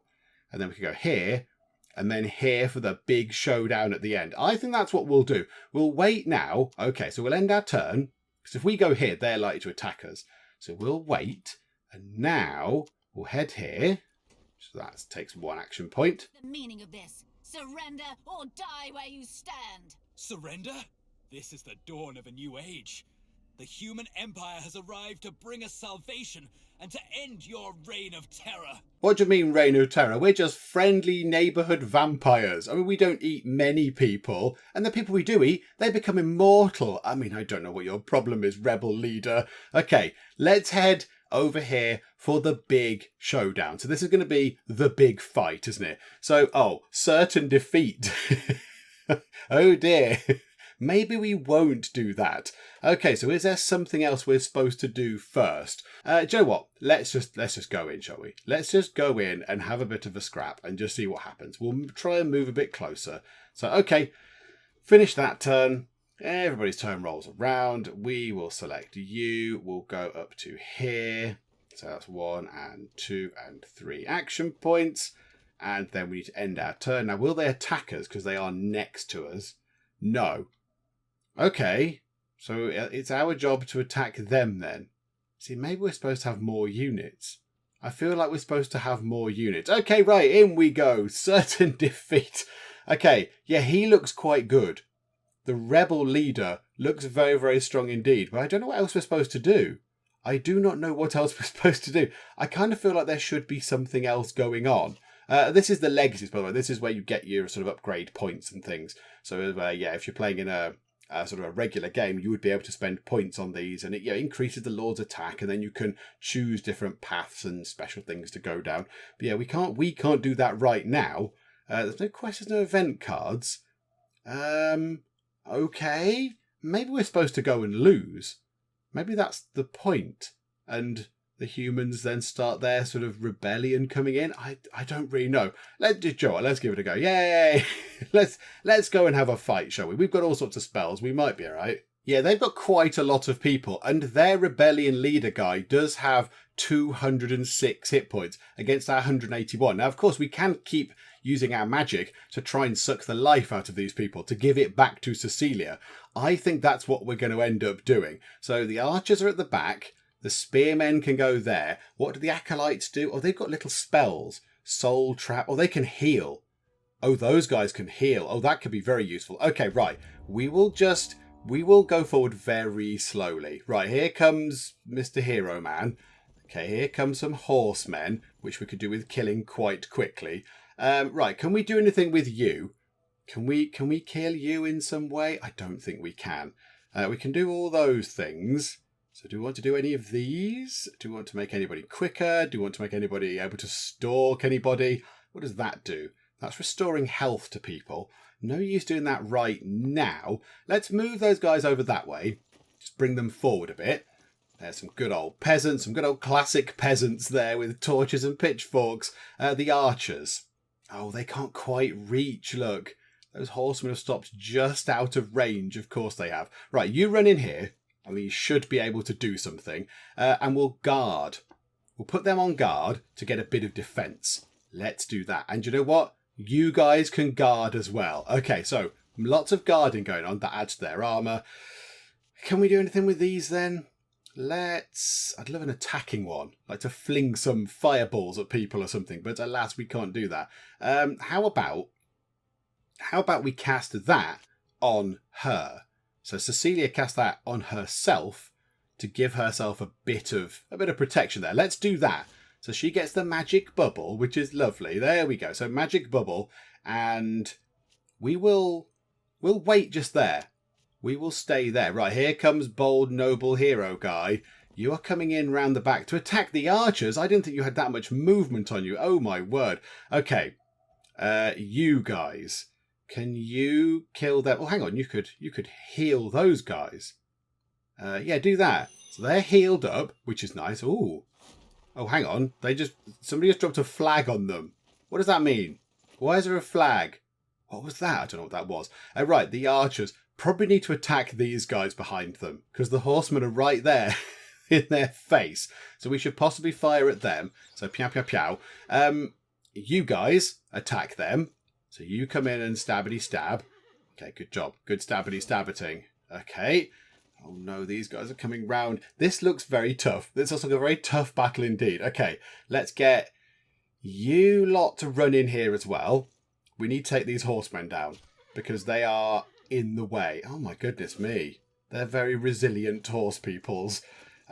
A: And then we can go here and then here for the big showdown at the end. I think that's what we'll do. We'll wait now. Okay, so we'll end our turn. Because if we go here, they're likely to attack us. So we'll wait. And now we'll head here. So that takes 1 action point.
C: The meaning of this. Surrender or die where you stand.
B: Surrender? This is the dawn of a new age. The human empire has arrived to bring us salvation and to end your reign of terror.
A: What do you mean, reign of terror? We're just friendly neighbourhood vampires. I mean, we don't eat many people, and the people we do eat, they become immortal. I mean, I don't know what your problem is, rebel leader. Okay, let's head over here for the big showdown. So this is going to be the big fight, isn't it? So, certain defeat. Oh dear. Maybe we won't do that. Okay, so is there something else we're supposed to do first? Do you know what? Let's just go in, shall we? Let's just go in and have a bit of a scrap and just see what happens. We'll try and move a bit closer. So, okay, finish that turn. Everybody's turn rolls around. We will select you. We'll go up to here. So that's 1 and 2 and 3 action points. And then we need to end our turn. Now, will they attack us because they are next to us? No. Okay, so it's our job to attack them then. See, maybe we're supposed to have more units. I feel like we're supposed to have more units. Okay, right, in we go. Certain defeat. Okay, yeah, he looks quite good. The rebel leader looks very, very strong indeed. But I don't know what else we're supposed to do. I do not know what else we're supposed to do. I kind of feel like there should be something else going on. This is the legacies, by the way. This is where you get your sort of upgrade points and things. So, yeah, if you're playing in a sort of a regular game, you would be able to spend points on these, and it increases the Lord's attack, and then you can choose different paths and special things to go down. But yeah, we can't do that right now. There's no quests, no event cards. Okay, maybe we're supposed to go and lose. Maybe that's the point, and the humans then start their sort of rebellion coming in. I don't really know. Let's give it a go. Yay! let's go and have a fight, shall we? We've got all sorts of spells. We might be all right. Yeah, they've got quite a lot of people, and their rebellion leader guy does have 206 hit points against our 181. Now, of course, we can keep using our magic to try and suck the life out of these people, to give it back to Cecelia. I think that's what we're going to end up doing. So the archers are at the back. The spearmen can go there. What do the acolytes do? Oh, they've got little spells. Soul trap. Oh, they can heal. Oh, those guys can heal. Oh, that could be very useful. Okay, right. We will go forward very slowly. Right, here comes Mr. Hero Man. Okay, here comes some horsemen, which we could do with killing quite quickly. Right, can we do anything with you? Can we kill you in some way? I don't think we can. We can do all those things. So do we want to do any of these? Do we want to make anybody quicker? Do we want to make anybody able to stalk anybody? What does that do? That's restoring health to people. No use doing that right now. Let's move those guys over that way. Just bring them forward a bit. There's some good old peasants, some good old classic peasants there with torches and pitchforks. The archers. Oh, they can't quite reach, look. Those horsemen have stopped just out of range. Of course they have. Right, you run in here. I mean, you should be able to do something. And we'll guard. We'll put them on guard to get a bit of defence. Let's do that. And you know what? You guys can guard as well. Okay, so lots of guarding going on. That adds to their armour. Can we do anything with these then? I'd love an attacking one. Like to fling some fireballs at people or something. But alas, we can't do that. How about we cast that on her? So Cecelia cast that on herself to give herself a bit of protection there. Let's do that. So she gets the magic bubble, which is lovely. There we go. So magic bubble, and we'll wait just there. We will stay there. Right, here comes bold noble hero guy. You are coming in round the back to attack the archers. I didn't think you had that much movement on you. Oh my word. Okay. You guys. Can you kill them? Oh, hang on. You could heal those guys. Yeah, do that. So they're healed up, which is nice. Ooh. Oh, hang on. Somebody just dropped a flag on them. What does that mean? Why is there a flag? What was that? I don't know what that was. Right, the archers probably need to attack these guys behind them because the horsemen are right there in their face. So we should possibly fire at them. So pew, pew, pew. You guys attack them. So you come in and stabbity stab. Okay, good job. Good stabbity stabbiting. Okay. Oh no, these guys are coming round. This looks very tough. This looks like a very tough battle indeed. Okay, let's get you lot to run in here as well. We need to take these horsemen down because they are in the way. Oh my goodness me. They're very resilient horse peoples.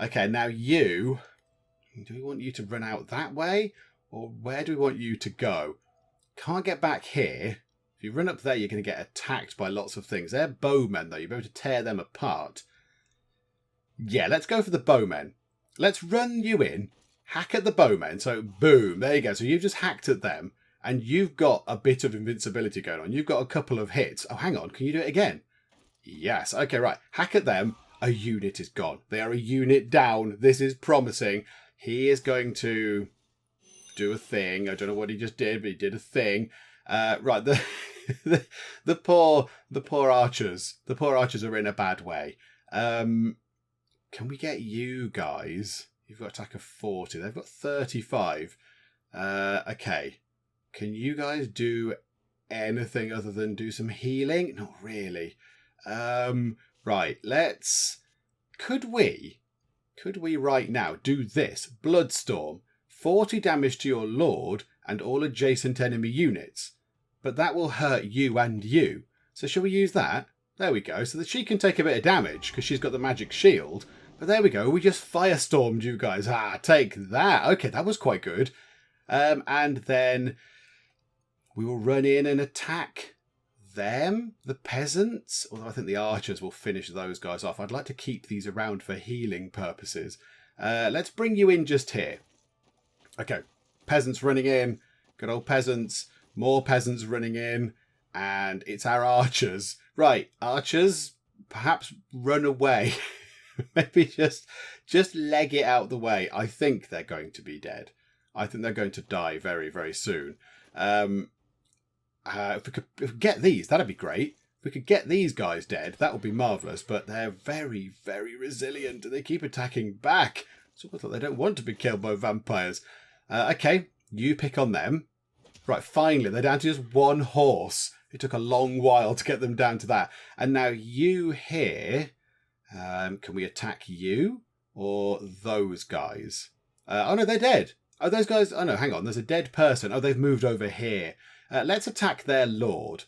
A: Okay, now do we want you to run out that way? Or where do we want you to go? Can't get back here. If you run up there, you're going to get attacked by lots of things. They're bowmen, though. You'll be able to tear them apart. Yeah, let's go for the bowmen. Let's run you in, hack at the bowmen. So, boom, there you go. So you've just hacked at them, and you've got a bit of invincibility going on. You've got a couple of hits. Oh, hang on. Can you do it again? Yes. Okay, right. Hack at them. A unit is gone. They are a unit down. This is promising. He is going to do a thing. I don't know what he just did, but he did a thing. Right, the poor archers. The poor archers are in a bad way. Can we get you guys? You've got attack of 40. They've got 35. Okay. Can you guys do anything other than do some healing? Not really. Right, could we right now do this? Bloodstorm. 40 damage to your lord and all adjacent enemy units. But that will hurt you and you. So shall we use that? There we go. So that she can take a bit of damage because she's got the magic shield. But there we go. We just firestormed you guys. Take that. Okay, that was quite good. And then we will run in and attack them, the peasants. Although I think the archers will finish those guys off. I'd like to keep these around for healing purposes. Let's bring you in just here. Okay, peasants running in. Good old peasants. More peasants running in. And it's our archers. Right, archers, perhaps run away. Maybe just leg it out the way. I think they're going to be dead. I think they're going to die very, very soon. If we could get these, that'd be great. If we could get these guys dead, that would be marvellous. But they're very, very resilient. And they keep attacking back. It's almost like they don't want to be killed by vampires. Okay, you pick on them. Right, finally, they're down to just one horse. It took a long while to get them down to that. And now you here, can we attack you or those guys? Oh no, they're dead. Oh, those guys, oh no, hang on, there's a dead person. Oh, they've moved over here. Let's attack their lord.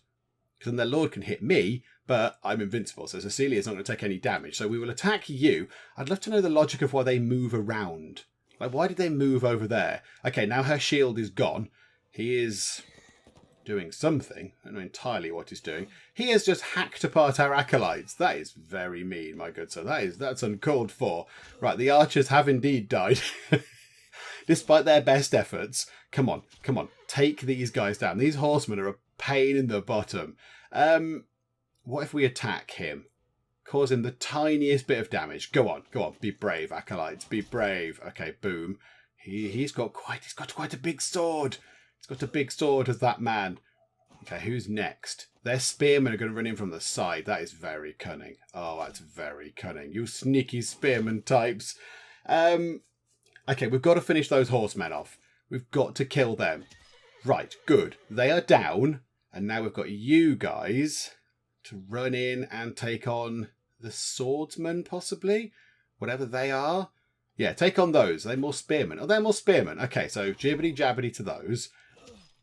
A: Because then their lord can hit me, but I'm invincible, so Cecilia's not going to take any damage. So we will attack you. I'd love to know the logic of why they move around. Like, why did they move over there? Okay, now her shield is gone. He is doing something. I don't know entirely what he's doing. He has just hacked apart our acolytes. That is very mean, my good sir. That's uncalled for. Right, the archers have indeed died. Despite their best efforts. Come on. Take these guys down. These horsemen are a pain in the bottom. What if we attack him? Cause him the tiniest bit of damage. Go on. Be brave, acolytes. Be brave. Okay, boom. He's got quite a big sword. He's got a big sword as that man. Okay, who's next? Their spearmen are going to run in from the side. That is very cunning. Oh, that's very cunning. You sneaky spearman types. Okay, we've got to finish those horsemen off. We've got to kill them. Right, good. They are down. And now we've got you guys to run in and take on the swordsmen, possibly? Whatever they are. Yeah, take on those. Are they more spearmen? Oh, they're more spearmen. Okay, so jibbity jabbity to those.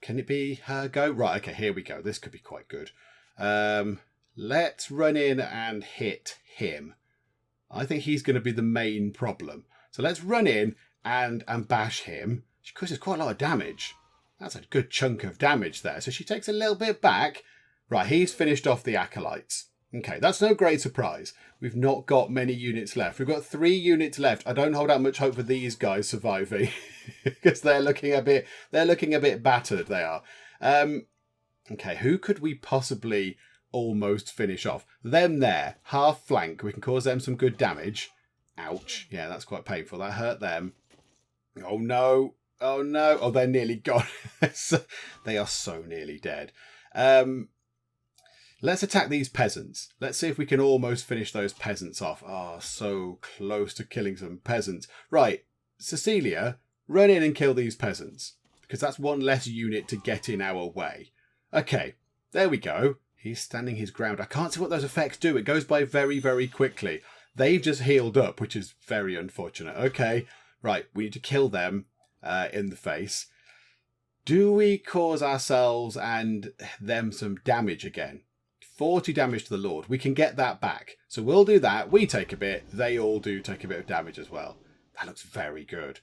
A: Can it be her go? Right, okay, here we go. This could be quite good. Let's run in and hit him. I think he's going to be the main problem. So let's run in and bash him. She causes quite a lot of damage. That's a good chunk of damage there. So she takes a little bit back. Right, he's finished off the acolytes. Okay, that's no great surprise. We've not got many units left. We've got 3 units left. I don't hold out much hope for these guys surviving because they're looking a bit battered. They are. Okay, who could we possibly almost finish off? Them there, half flank. We can cause them some good damage. Ouch. Yeah, that's quite painful. That hurt them. Oh no. Oh no. Oh, they're nearly gone. They are so nearly dead. Let's attack these peasants. Let's see if we can almost finish those peasants off. Oh, so close to killing some peasants. Right, Cecelia, run in and kill these peasants, because that's one less unit to get in our way. Okay, there we go. He's standing his ground. I can't see what those effects do. It goes by very, very quickly. They've just healed up, which is very unfortunate. Okay, right, we need to kill them in the face. Do we cause ourselves and them some damage again? 40 damage to the Lord. We can get that back. So we'll do that. We take a bit. They all do take a bit of damage as well. That looks very good.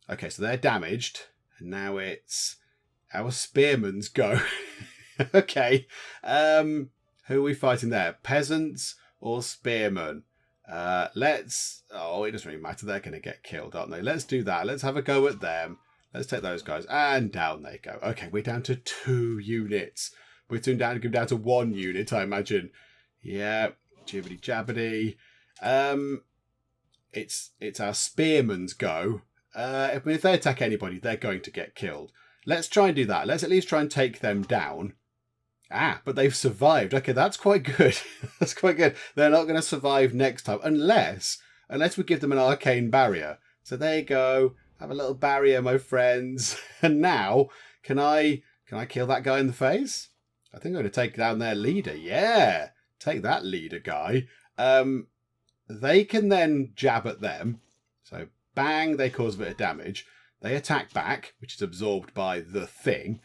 A: Okay, so they're damaged. And now it's our spearmen's go. Okay. Who are we fighting there? Peasants or spearmen? Oh, it doesn't really matter. They're going to get killed, aren't they? Let's do that. Let's have a go at them. Let's take those guys. And down they go. Okay, we're down to 2 units. We're soon down to 1 unit, I imagine. Yeah, jibbity jabbity. It's our spearmen's go. If they attack anybody, they're going to get killed. Let's try and do that. Let's at least try and take them down. But they've survived. Okay, that's quite good. That's quite good. They're not going to survive next time unless we give them an arcane barrier. So there you go. Have a little barrier, my friends. And now, can I kill that guy in the face? I think I'm going to take down their leader. Yeah, take that leader guy. They can then jab at them. So bang, they cause a bit of damage. They attack back, which is absorbed by the thing.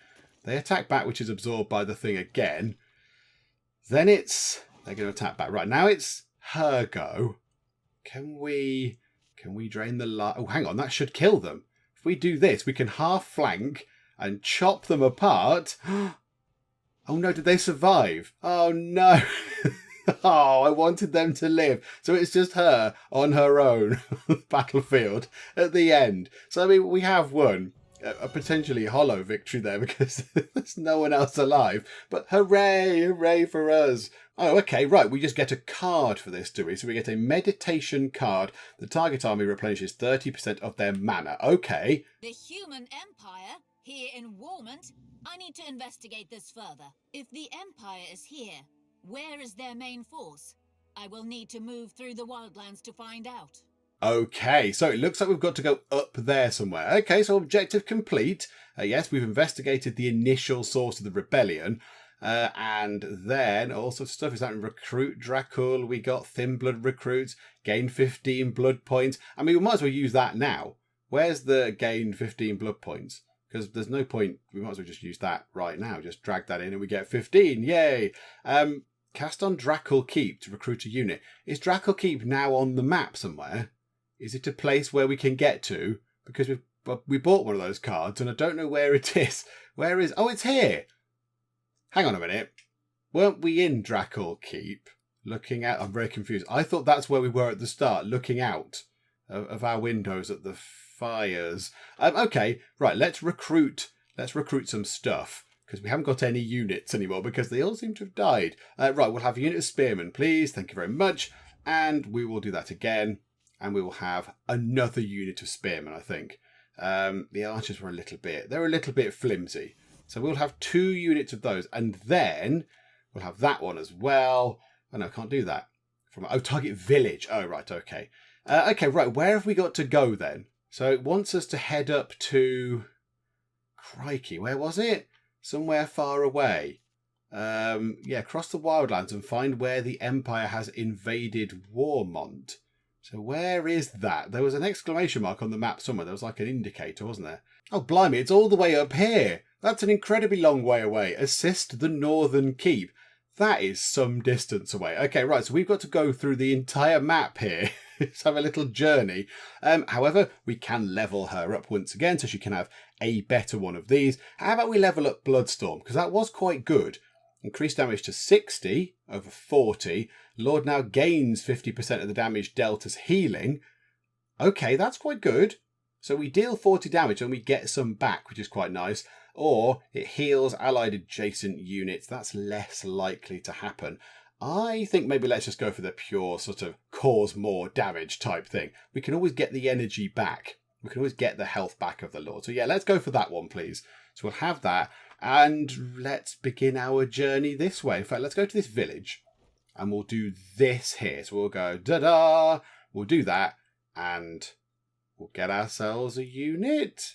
A: They attack back, which is absorbed by the thing again. Then they're going to attack back. Right, now it's her go. Can we drain the life? Oh, hang on, that should kill them. If we do this, we can half flank and chop them apart. Oh no, did they survive? Oh no. Oh, I wanted them to live. So it's just her on her own on the battlefield at the end. So, I mean, we have won a potentially hollow victory there because there's no one else alive. But hooray, hooray for us. Oh, okay, right. We just get a card for this, do we? So we get a meditation card. The target army replenishes 30% of their mana. Okay.
C: The human empire here in Warmont. I need to investigate this further. If the Empire is here, where is their main force? I will need to move through the wildlands to find out.
A: Okay, so it looks like we've got to go up there somewhere. Okay, so objective complete. Yes, we've investigated the initial source of the rebellion. And then all sorts of stuff. Is that in Recruit Dracul? We got Thin Blood Recruits. Gain 15 blood points. I mean, we might as well use that now. Where's the gain 15 blood points? Because there's no point. We might as well just use that right now. Just drag that in and we get 15. Yay! Cast on Dracul Keep to recruit a unit. Is Dracul Keep now on the map somewhere? Is it a place where we can get to? Because we bought one of those cards and I don't know where it is. Where is... Oh, it's here! Hang on a minute. Weren't we in Dracul Keep? Looking out... I'm very confused. I thought that's where we were at the start, looking out of our windows at the fires. Okay, right, let's recruit some stuff. Because we haven't got any units anymore because they all seem to have died. Right, we'll have a unit of spearmen, please. Thank you very much. And we will do that again. And we will have another unit of spearmen, I think. The archers were a little bit flimsy. So we'll have 2 units of those. And then we'll have that one as well. Oh, no, I can't do that. Target village. Oh, right, okay. Okay, right, where have we got to go then? So it wants us to head up to... Crikey, where was it? Somewhere far away. Yeah, cross the wildlands and find where the Empire has invaded Warmont. So where is that? There was an exclamation mark on the map somewhere. There was like an indicator, wasn't there? Oh, blimey, it's all the way up here. That's an incredibly long way away. Assist the Northern Keep. That is some distance away. Okay, right, so we've got to go through the entire map here. Let's have a little journey. However, we can level her up once again, so she can have a better one of these. How about we level up Bloodstorm? Because that was quite good. Increased damage to 60 over 40. Lord now gains 50% of the damage dealt as healing. Okay, that's quite good. So we deal 40 damage and we get some back, which is quite nice. Or it heals allied adjacent units. That's less likely to happen. I think maybe let's just go for the pure sort of cause more damage type thing. We can always get the energy back. We can always get the health back of the Lord. So yeah, let's go for that one, please. So we'll have that. And let's begin our journey this way. In fact, let's go to this village and we'll do this here. So we'll go da-da, we'll do that, and we'll get ourselves a unit.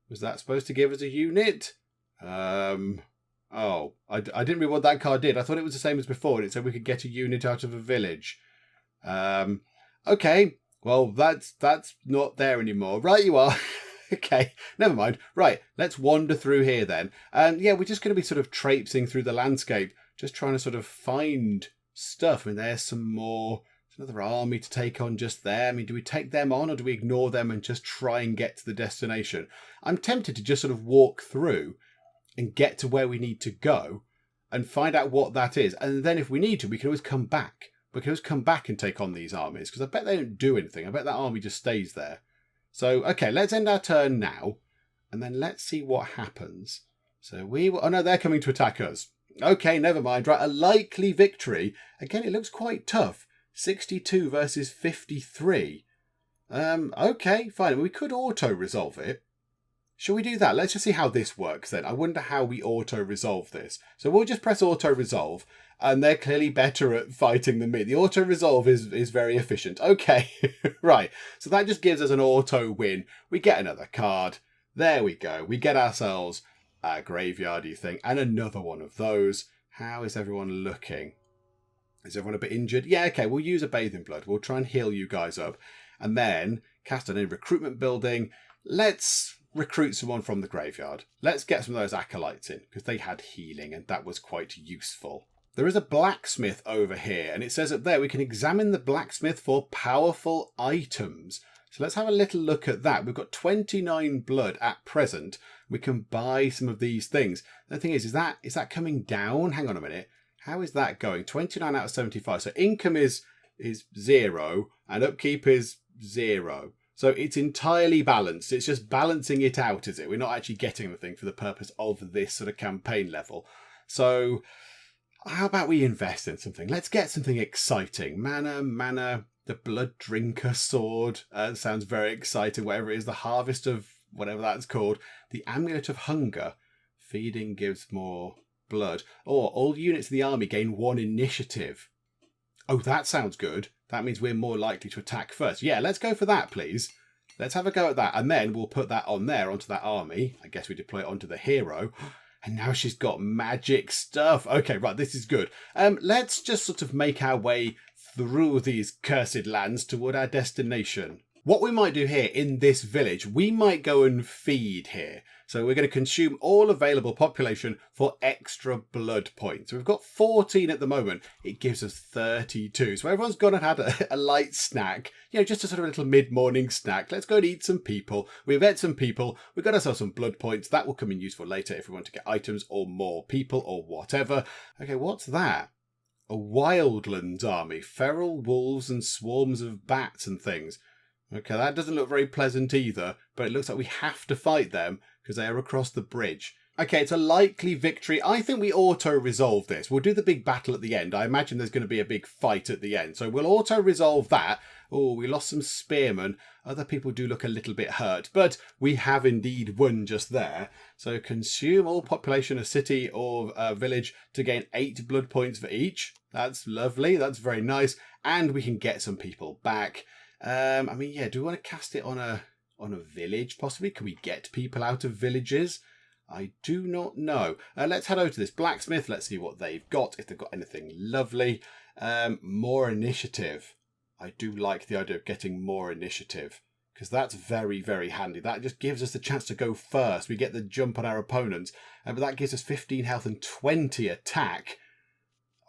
A: Was that supposed to give us a unit? Oh, I didn't read what that card did. I thought it was the same as before, and it said we could get a unit out of a village. Okay, well, that's not there anymore. Right, you are. Okay, never mind. Right, let's wander through here then. And yeah, we're just going to be sort of traipsing through the landscape, just trying to sort of find stuff. I mean, there's some more. There's another army to take on just there. I mean, do we take them on or do we ignore them and just try and get to the destination? I'm tempted to just sort of walk through and get to where we need to go and find out what that is. And then if we need to, we can always come back. We can always come back and take on these armies, because I bet they don't do anything. I bet that army just stays there. So, okay, let's end our turn now, and then let's see what happens. So we will... Oh, no, they're coming to attack us. Okay, never mind. Right, a likely victory. Again, it looks quite tough. 62 versus 53. Okay, fine. We could auto-resolve it. Shall we do that? Let's just see how this works then. I wonder how we auto-resolve this. So we'll just press auto-resolve, and they're clearly better at fighting than me. The auto-resolve is very efficient. Okay, right. So that just gives us an auto-win. We get another card. There we go. We get ourselves a graveyardy thing and another one of those. How is everyone looking? Is everyone a bit injured? Yeah, okay, we'll use a Bathe in Blood. We'll try and heal you guys up. And then cast on a recruitment building. Let's recruit someone from the graveyard. Let's get some of those acolytes in, because they had healing and that was quite useful. There is a blacksmith over here, and it says up there we can examine the blacksmith for powerful items. So let's have a little look at that. We've got 29 blood at present. We can buy some of these things. The thing is that coming down? Hang on a minute. How is that going? 29 out of 75. So income is 0 and upkeep is 0. So it's entirely balanced. It's just balancing it out, is it? We're not actually getting anything for the purpose of this sort of campaign level. So how about we invest in something? Let's get something exciting. Mana, the Blood Drinker Sword. Sounds very exciting, whatever it is. The Harvest of whatever that's called. The Amulet of Hunger. Feeding gives more blood. Or all units in the army gain 1 initiative. Oh, that sounds good. That means we're more likely to attack first. Yeah, let's go for that, please. Let's have a go at that. And then we'll put that on there, onto that army. I guess we deploy it onto the hero. And now she's got magic stuff. Okay, right, this is good. Let's just sort of make our way through these cursed lands toward our destination. What we might do here in this village, we might go and feed here. So we're going to consume all available population for extra blood points. So we've got 14 at the moment. It gives us 32. So everyone's gone and had a light snack. You know, just a sort of little mid-morning snack. Let's go and eat some people. We've ate some people. We've got ourselves some blood points. That will come in useful later if we want to get items or more people or whatever. Okay, what's that? A wildlands army. Feral wolves and swarms of bats and things. Okay, that doesn't look very pleasant either, but it looks like we have to fight them because they are across the bridge. Okay, it's a likely victory. I think we auto-resolve this. We'll do the big battle at the end. I imagine there's going to be a big fight at the end. So we'll auto-resolve that. Oh, we lost some spearmen. Other people do look a little bit hurt, but we have indeed won just there. So consume all population of city or village to gain 8 blood points for each. That's lovely. That's very nice. And we can get some people back. I mean, yeah, do we want to cast it on a village, possibly? Can we get people out of villages? I do not know. Let's head over to this blacksmith. Let's see what they've got, if they've got anything lovely. More initiative. I do like the idea of getting more initiative, because that's very, very handy. That just gives us the chance to go first. We get the jump on our opponents, but that gives us 15 health and 20 attack.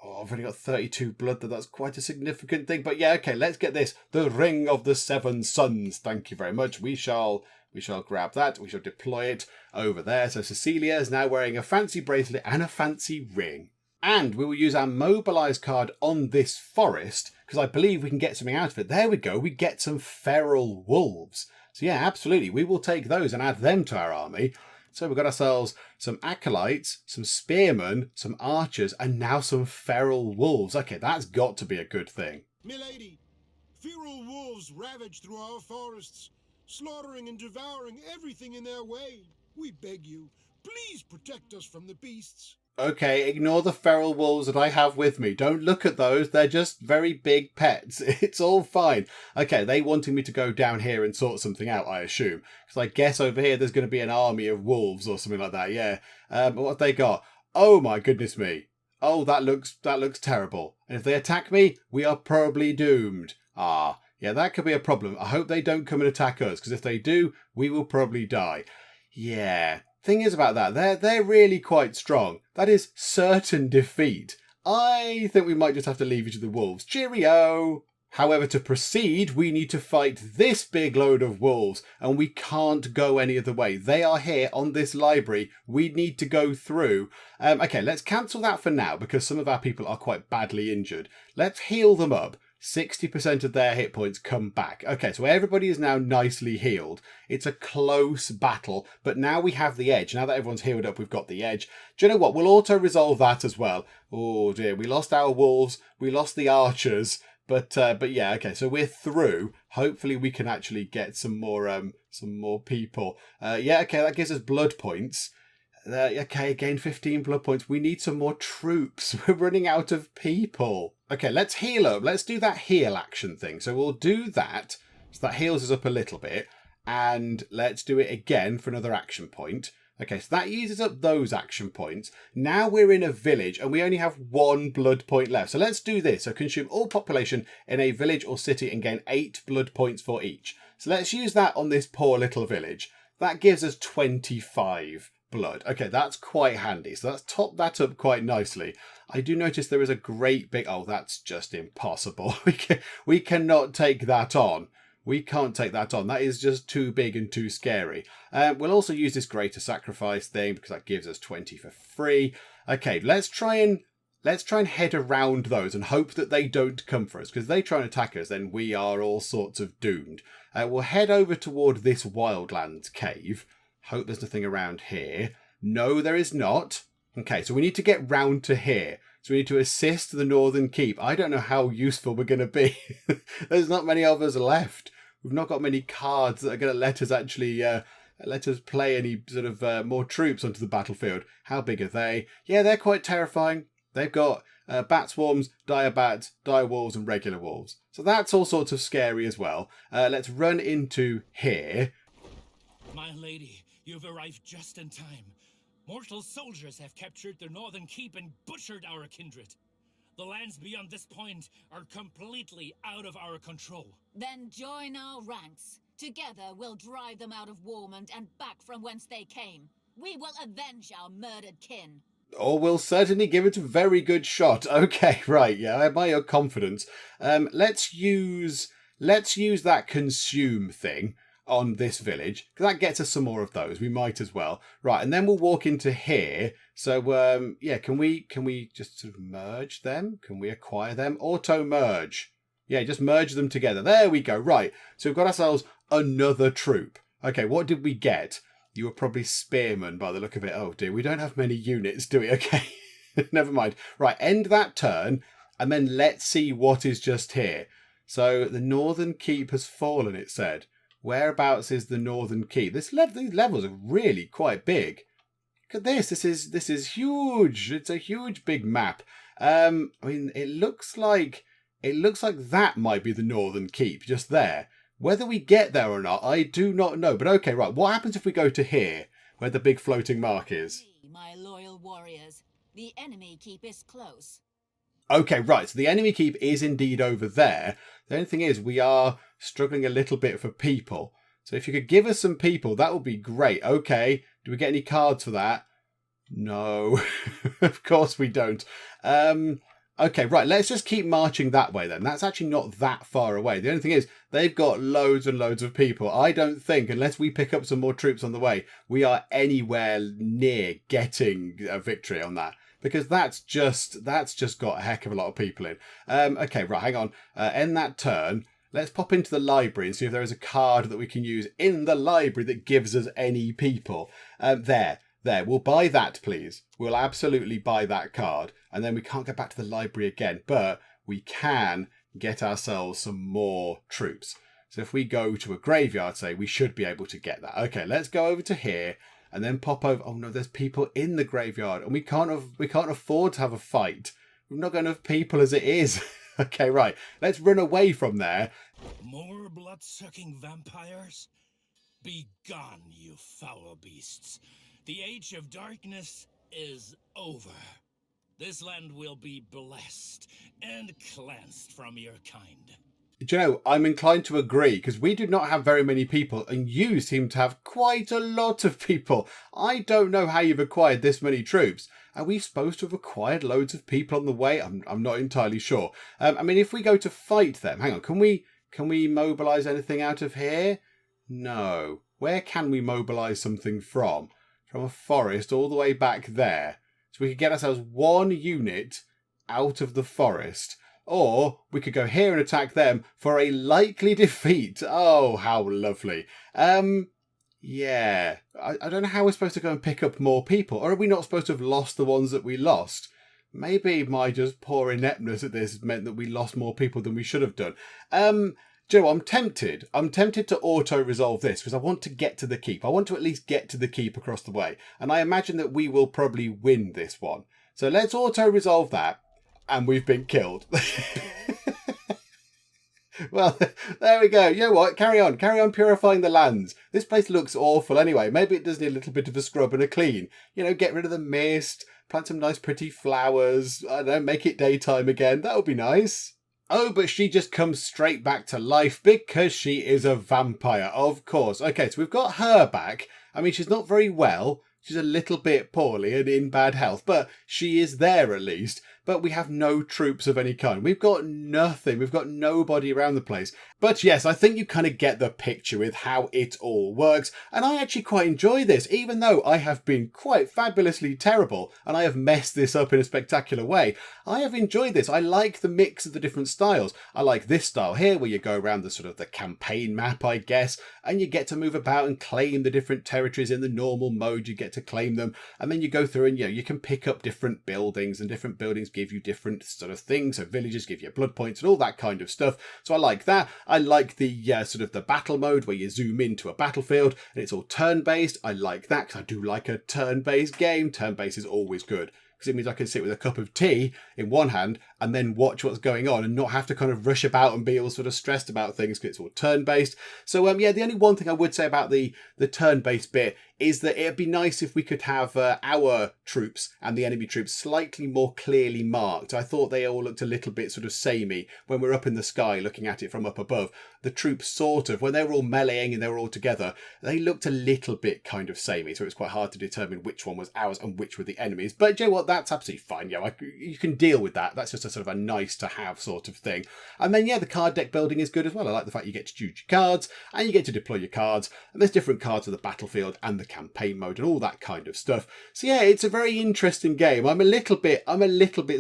A: Oh, I've only got 32 blood, that's quite a significant thing. But yeah, okay, let's get this. The Ring of the Seven Suns. Thank you very much. We shall grab that. We shall deploy it over there. So Cecelia is now wearing a fancy bracelet and a fancy ring. And we will use our mobilise card on this forest, because I believe we can get something out of it. There we go. We get some feral wolves. So yeah, absolutely. We will take those and add them to our army. So we've got ourselves some acolytes, some spearmen, some archers, and now some feral wolves. Okay, that's got to be a good thing.
D: Milady, feral wolves ravage through our forests, slaughtering and devouring everything in their way. We beg you, Please protect us from the beasts.
A: Okay, ignore the feral wolves that I have with me. Don't look at those. They're just very big pets. It's all fine. Okay, they wanting me to go down here and sort something out, I assume. Because I guess over here there's going to be an army of wolves or something like that. Yeah. What have they got? Oh my goodness me. Oh, that looks terrible. And if they attack me, we are probably doomed. Ah, yeah, that could be a problem. I hope they don't come and attack us, because if they do, we will probably die. Yeah. Thing is about that, they're really quite strong. That is certain defeat. I think we might just have to leave you to the wolves. Cheerio! However, to proceed, we need to fight this big load of wolves, and we can't go any other way. They are here on this library. We need to go through. Okay, let's cancel that for now, because some of our people are quite badly injured. Let's heal them up. 60% of their hit points come back. Okay, so everybody is now nicely healed. It's a close battle, but now we have the edge. Now that everyone's healed up, we've got the edge. Do you know what? We'll auto-resolve that as well. Oh dear, we lost our wolves, we lost the archers, but yeah, okay, so we're through. Hopefully we can actually get some more people. Yeah, okay, that gives us blood points. Okay, gain 15 blood points. We need some more troops. We're running out of people. Okay, let's heal up. Let's do that heal action thing. So we'll do that. So that heals us up a little bit. And let's do it again for another action point. Okay, so that uses up those action points. Now we're in a village and we only have 1 blood point left. So let's do this. So consume all population in a village or city and gain 8 blood points for each. So let's use that on this poor little village. That gives us 25 blood. Okay, that's quite handy. So let's top that up quite nicely. I do notice there is a great big... Oh, that's just impossible. We cannot take that on. We can't take that on. That is just too big and too scary. We'll also use this greater sacrifice thing because that gives us 20 for free. Okay, let's try and head around those and hope that they don't come for us, because if they try and attack us, then we are all sorts of doomed. We'll head over toward this wildlands cave. Hope there's nothing around here. No, there is not. Okay, so we need to get round to here. So we need to assist the Northern Keep. I don't know how useful we're going to be. There's not many of us left. We've not got many cards that are going to let us actually let us play any sort of more troops onto the battlefield. How big are they? Yeah, they're quite terrifying. They've got bat swarms, dire bats, dire wolves, and regular wolves. So that's all sorts of scary as well. Let's run into here.
B: My lady, you've arrived just in time. Mortal soldiers have captured the Northern Keep and butchered our kindred. The lands beyond this point are completely out of our control.
C: Then join our ranks. Together we'll drive them out of Warmont and back from whence they came. We will avenge our murdered kin.
A: Or we'll certainly give it a very good shot. Okay, right, yeah, I admire your confidence. Let's use that consume thing on this village, because that gets us some more of those. We might as well. Right, and then we'll walk into here. So yeah, can we just sort of merge them? Can we acquire them? Auto merge. Yeah, just merge them together. There we go. Right, so we've got ourselves another troop. Okay, what did we get? You were probably spearmen by the look of it. Oh dear, we don't have many units, do we? Okay, never mind. Right, end that turn, and then let's see what is just here. So the Northern Keep has fallen, it said. Whereabouts is the Northern Keep? These levels are really quite big. Look at this. This is huge. It's a huge big map. I mean, it looks like that might be the Northern Keep just there. Whether we get there or not, I do not know. But okay, right. What happens if we go to here, where the big floating mark is?
C: My loyal warriors, the enemy keep is close.
A: Okay, right. So the enemy keep is indeed over there. The only thing is we are struggling a little bit for people. So if you could give us some people, that would be great. Okay. Do we get any cards for that? No. Of course we don't. Okay, right. Let's just keep marching that way then. That's actually not that far away. The only thing is they've got loads and loads of people. I don't think, unless we pick up some more troops on the way, we are anywhere near getting a victory on that. Because that's just got a heck of a lot of people in. Okay, right, hang on. End that turn. Let's pop into the library and see if there is a card that we can use in the library that gives us any people. There. We'll buy that, please. We'll absolutely buy that card. And then we can't get back to the library again. But we can get ourselves some more troops. So if we go to a graveyard, say, we should be able to get that. Okay, let's go over to here. and then pop over. Oh no, there's people in the graveyard, and we can't afford to have a fight. We've not got enough people as it is. Okay, right. Let's run away from there.
B: More blood-sucking vampires? Be gone, you foul beasts. The age of darkness is over. This land will be blessed and cleansed from your kind.
A: Do you know, I'm inclined to agree, because we do not have very many people, and you seem to have quite a lot of people. I don't know how you've acquired this many troops. Are we supposed to have acquired loads of people on the way? I'm not entirely sure. I mean, if we go to fight them, hang on, can we mobilise anything out of here? No. Where can we mobilise something from? From a forest all the way back there. So we could get ourselves one unit out of the forest. Or we could go here and attack them for a likely defeat. Oh, how lovely. Yeah. I don't know how we're supposed to go and pick up more people. Or are we not supposed to have lost the ones that we lost? Maybe my just poor ineptness at this meant that we lost more people than we should have done. Joe, I'm tempted. I'm tempted to auto-resolve this because I want to get to the keep. I want to at least get to the keep across the way. And I imagine that we will probably win this one. So let's auto-resolve that. And we've been killed. Well, there we go. You know what? Carry on purifying the lands. This place looks awful anyway. Maybe it does need a little bit of a scrub and a clean. You know, get rid of the mist, plant some nice pretty flowers. I don't know, make it daytime again. That would be nice. Oh, but she just comes straight back to life because she is a vampire, of course. Okay, so we've got her back. I mean, she's not very well. She's a little bit poorly and in bad health, but she is there at least. But we have no troops of any kind. We've got nothing. We've got nobody around the place. But yes, I think you kind of get the picture with how it all works. And I actually quite enjoy this, even though I have been quite fabulously terrible and I have messed this up in a spectacular way. I have enjoyed this. I like the mix of the different styles. I like this style here where you go around the sort of the campaign map, I guess, and you get to move about and claim the different territories in the normal mode. You get to claim them, and then you go through and you can pick up different buildings, and different buildings give you different sort of things. So villages give you blood points and all that kind of stuff. So I like that. I like the sort of the battle mode where you zoom into a battlefield and it's all turn-based. I like that because I do like a turn-based game. Turn-based is always good because it means I can sit with a cup of tea in one hand and then watch what's going on and not have to kind of rush about and be all sort of stressed about things because it's all turn-based. So yeah, the only one thing I would say about the turn-based bit is that it'd be nice if we could have our troops and the enemy troops slightly more clearly marked. I thought they all looked a little bit sort of samey when we're up in the sky looking at it from up above. The troops sort of, when they were all meleeing and they were all together, they looked a little bit kind of samey. So it's quite hard to determine which one was ours and which were the enemies. But you know what? That's absolutely fine. Yeah, you can deal with that. That's just a sort of a nice to have sort of thing. And then, yeah, the card deck building is good as well. I like the fact you get to choose your cards and you get to deploy your cards. And there's different cards for the battlefield and the campaign mode and all that kind of stuff. So yeah, it's a very interesting game. I'm a little bit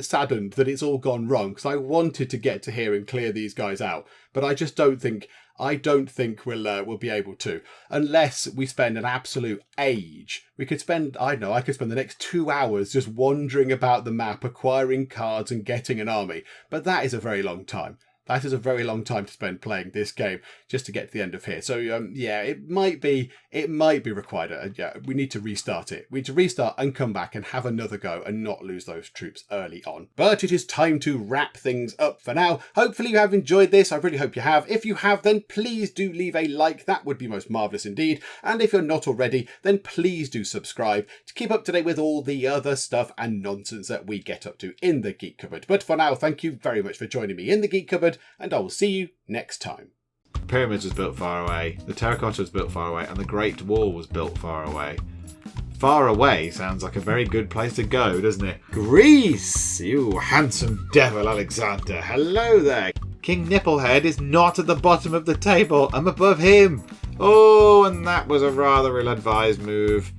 A: saddened that it's all gone wrong because I wanted to get to here and clear these guys out, but I just don't think we'll be able to unless we spend an absolute age. We could spend, I could spend the next 2 hours just wandering about the map, acquiring cards and getting an army, but that is a very long time. That is a very long time to spend playing this game just to get to the end of here. So yeah, it might be required. Yeah, we need to restart it. We need to restart and come back and have another go and not lose those troops early on. But it is time to wrap things up for now. Hopefully you have enjoyed this. I really hope you have. If you have, then please do leave a like. That would be most marvellous indeed. And if you're not already, then please do subscribe to keep up to date with all the other stuff and nonsense that we get up to in the Geek Cupboard. But for now, thank you very much for joining me in the Geek Cupboard, and I will see you next time.
E: The pyramids was built far away, the terracotta was built far away, and the Great Wall was built far away. Far away sounds like a very good place to go, doesn't it? Greece! You handsome devil, Alexander. Hello there. King Nipplehead is not at the bottom of the table. I'm above him. Oh, and that was a rather ill-advised move.